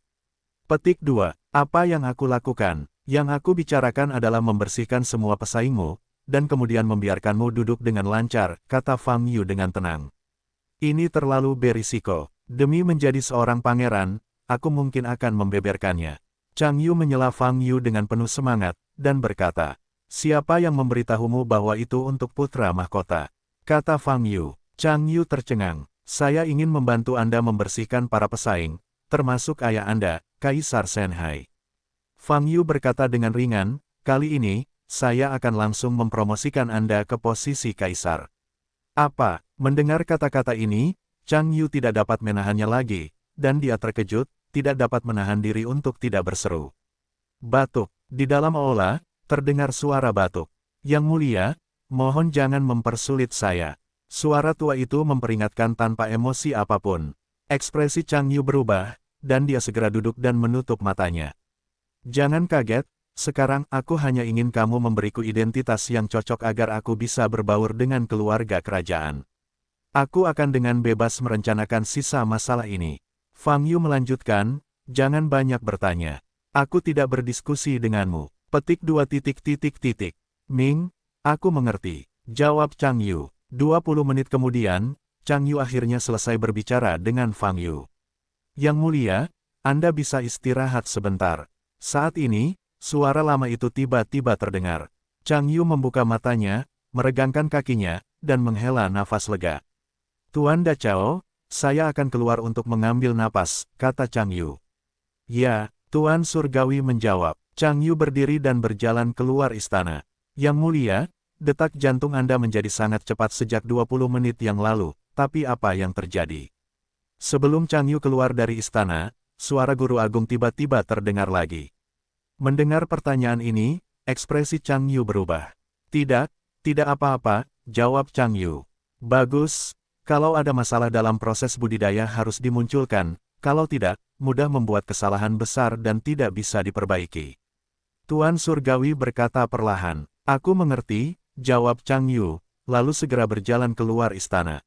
Petik 2. Apa yang aku lakukan? Yang aku bicarakan adalah membersihkan semua pesaingmu, dan kemudian membiarkanmu duduk dengan lancar, kata Fang Yu dengan tenang. Ini terlalu berisiko. Demi menjadi seorang pangeran, aku mungkin akan membeberkannya. Chang Yu menyela Fang Yu dengan penuh semangat, dan berkata, siapa yang memberitahumu bahwa itu untuk putra mahkota? Kata Fang Yu. Chang Yu tercengang. Saya ingin membantu Anda membersihkan para pesaing, termasuk ayah Anda, Kaisar Shenhai. Fang Yu berkata dengan ringan, kali ini, saya akan langsung mempromosikan Anda ke posisi Kaisar. Apa? Mendengar kata-kata ini, Chang Yu tidak dapat menahannya lagi, dan dia terkejut, tidak dapat menahan diri untuk tidak berseru. Batuk. Di dalam aula, terdengar suara batuk. Yang mulia, mohon jangan mempersulit saya. Suara tua itu memperingatkan tanpa emosi apapun. Ekspresi Chang Yu berubah, dan dia segera duduk dan menutup matanya. Jangan kaget, sekarang aku hanya ingin kamu memberiku identitas yang cocok agar aku bisa berbaur dengan keluarga kerajaan. Aku akan dengan bebas merencanakan sisa masalah ini. Fang Yu melanjutkan, jangan banyak bertanya. Aku tidak berdiskusi denganmu. Petik 2. Ming, aku mengerti. Jawab Chang Yu. 20 menit kemudian, Chang Yu akhirnya selesai berbicara dengan Fang Yu. Yang mulia, Anda bisa istirahat sebentar. Saat ini, suara lama itu tiba-tiba terdengar. Chang Yu membuka matanya, meregangkan kakinya, dan menghela nafas lega. Tuan Dachao, saya akan keluar untuk mengambil napas, kata Chang Yu. Ya, Tuan Surgawi menjawab. Chang Yu berdiri dan berjalan keluar istana. Yang mulia, detak jantung Anda menjadi sangat cepat sejak 20 menit yang lalu, tapi apa yang terjadi? Sebelum Chang Yu keluar dari istana, suara guru agung tiba-tiba terdengar lagi. Mendengar pertanyaan ini, ekspresi Chang Yu berubah. Tidak apa-apa, jawab Chang Yu. Bagus, kalau ada masalah dalam proses budidaya harus dimunculkan, kalau tidak, mudah membuat kesalahan besar dan tidak bisa diperbaiki. Tuan Surgawi berkata perlahan. Aku mengerti, jawab Chang Yu, lalu segera berjalan keluar istana.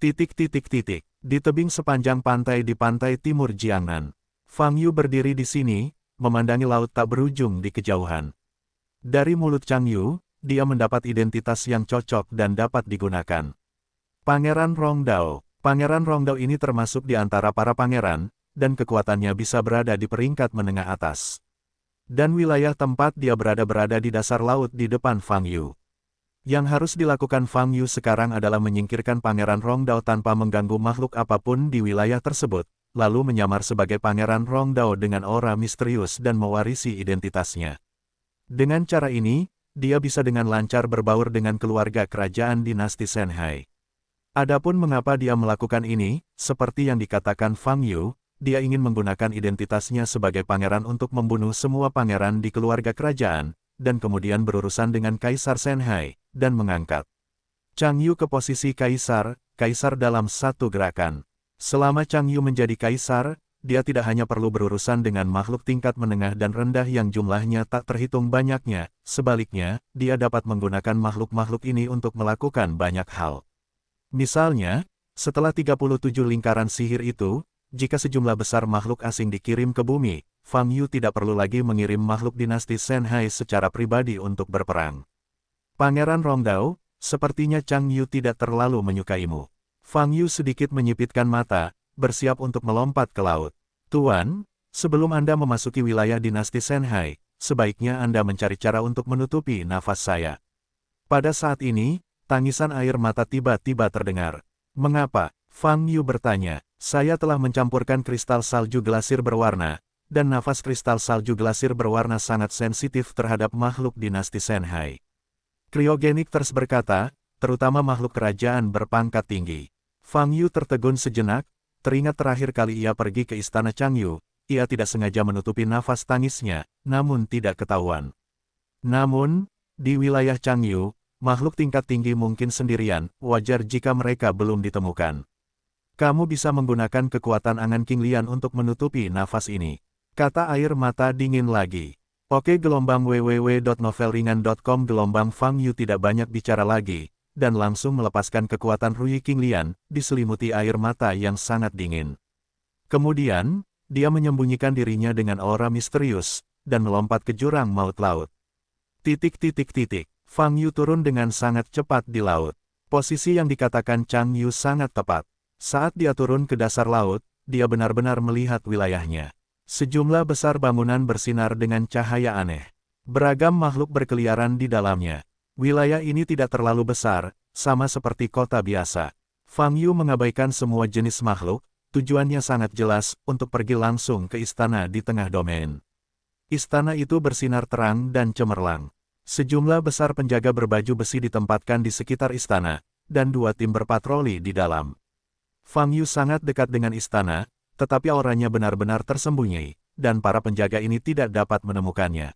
Di tebing sepanjang pantai di pantai timur Jiangnan. Fang Yu berdiri di sini, memandangi laut tak berujung di kejauhan. Dari mulut Chang Yu, dia mendapat identitas yang cocok dan dapat digunakan. Pangeran Rongdao. Pangeran Rongdao ini termasuk di antara para pangeran, dan kekuatannya bisa berada di peringkat menengah atas. Dan wilayah tempat dia berada di dasar laut di depan Fang Yu. Yang harus dilakukan Fang Yu sekarang adalah menyingkirkan Pangeran Rongdao tanpa mengganggu makhluk apapun di wilayah tersebut, lalu menyamar sebagai Pangeran Rongdao dengan aura misterius dan mewarisi identitasnya. Dengan cara ini, dia bisa dengan lancar berbaur dengan keluarga kerajaan dinasti Shenhai. Adapun mengapa dia melakukan ini, seperti yang dikatakan Fang Yu, dia ingin menggunakan identitasnya sebagai pangeran untuk membunuh semua pangeran di keluarga kerajaan, dan kemudian berurusan dengan Kaisar Shenhai, dan mengangkat Chang Yu ke posisi kaisar dalam satu gerakan. Selama Chang Yu menjadi kaisar, dia tidak hanya perlu berurusan dengan makhluk tingkat menengah dan rendah yang jumlahnya tak terhitung banyaknya, sebaliknya, dia dapat menggunakan makhluk-makhluk ini untuk melakukan banyak hal. Misalnya, setelah 37 lingkaran sihir itu, jika sejumlah besar makhluk asing dikirim ke bumi, Fang Yu tidak perlu lagi mengirim makhluk dinasti Shenhai secara pribadi untuk berperang. Pangeran Rongdao, sepertinya Chang Yu tidak terlalu menyukaimu. Fang Yu sedikit menyipitkan mata, bersiap untuk melompat ke laut. Tuan, sebelum Anda memasuki wilayah dinasti Shenhai, sebaiknya Anda mencari cara untuk menutupi nafas saya. Pada saat ini, tangisan air mata tiba-tiba terdengar. Mengapa? Fang Yu bertanya. Saya telah mencampurkan kristal salju glasir berwarna, dan nafas kristal salju glasir berwarna sangat sensitif terhadap makhluk dinasti Shanghai. Cryogenictors berkata, terutama makhluk kerajaan berpangkat tinggi. Fang Yu tertegun sejenak, teringat terakhir kali ia pergi ke istana Changyu, ia tidak sengaja menutupi nafas tangisnya, namun tidak ketahuan. Namun, di wilayah Changyu, makhluk tingkat tinggi mungkin sendirian, wajar jika mereka belum ditemukan. Kamu bisa menggunakan kekuatan angan King Lian untuk menutupi nafas ini. Kata air mata dingin lagi. Oke, gelombang www.novelringan.com. Gelombang Fang Yu tidak banyak bicara lagi, dan langsung melepaskan kekuatan Rui King Lian, diselimuti air mata yang sangat dingin. Kemudian, dia menyembunyikan dirinya dengan aura misterius, dan melompat ke jurang maut laut. Fang Yu turun dengan sangat cepat di laut. Posisi yang dikatakan Chang Yu sangat tepat. Saat dia turun ke dasar laut, dia benar-benar melihat wilayahnya. Sejumlah besar bangunan bersinar dengan cahaya aneh. Beragam makhluk berkeliaran di dalamnya. Wilayah ini tidak terlalu besar, sama seperti kota biasa. Fang Yu mengabaikan semua jenis makhluk, tujuannya sangat jelas, untuk pergi langsung ke istana di tengah domain. Istana itu bersinar terang dan cemerlang. Sejumlah besar penjaga berbaju besi ditempatkan di sekitar istana, dan 2 tim berpatroli di dalam. Fang Yu sangat dekat dengan istana, tetapi auranya benar-benar tersembunyi, dan para penjaga ini tidak dapat menemukannya.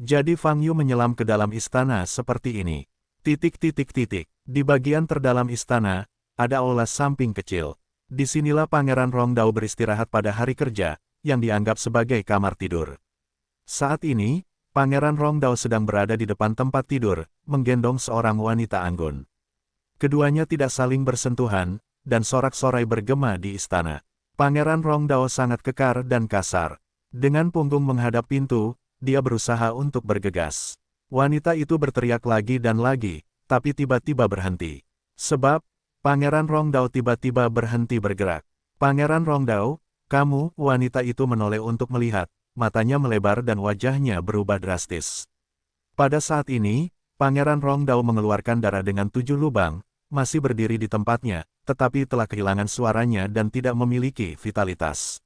Jadi Fang Yu menyelam ke dalam istana seperti ini. Di bagian terdalam istana, ada aula samping kecil. Disinilah Pangeran Rongdao beristirahat pada hari kerja, yang dianggap sebagai kamar tidur. Saat ini, Pangeran Rongdao sedang berada di depan tempat tidur, menggendong seorang wanita anggun. Keduanya tidak saling bersentuhan, dan sorak-sorai bergema di istana. Pangeran Rongdao sangat kekar dan kasar. Dengan punggung menghadap pintu, dia berusaha untuk bergegas. Wanita itu berteriak lagi dan lagi, tapi tiba-tiba berhenti. Sebab, Pangeran Rongdao tiba-tiba berhenti bergerak. Pangeran Rongdao, kamu, wanita itu menoleh untuk melihat, matanya melebar dan wajahnya berubah drastis. Pada saat ini, Pangeran Rongdao mengeluarkan darah dengan 7 lubang, masih berdiri di tempatnya, tetapi telah kehilangan suaranya dan tidak memiliki vitalitas.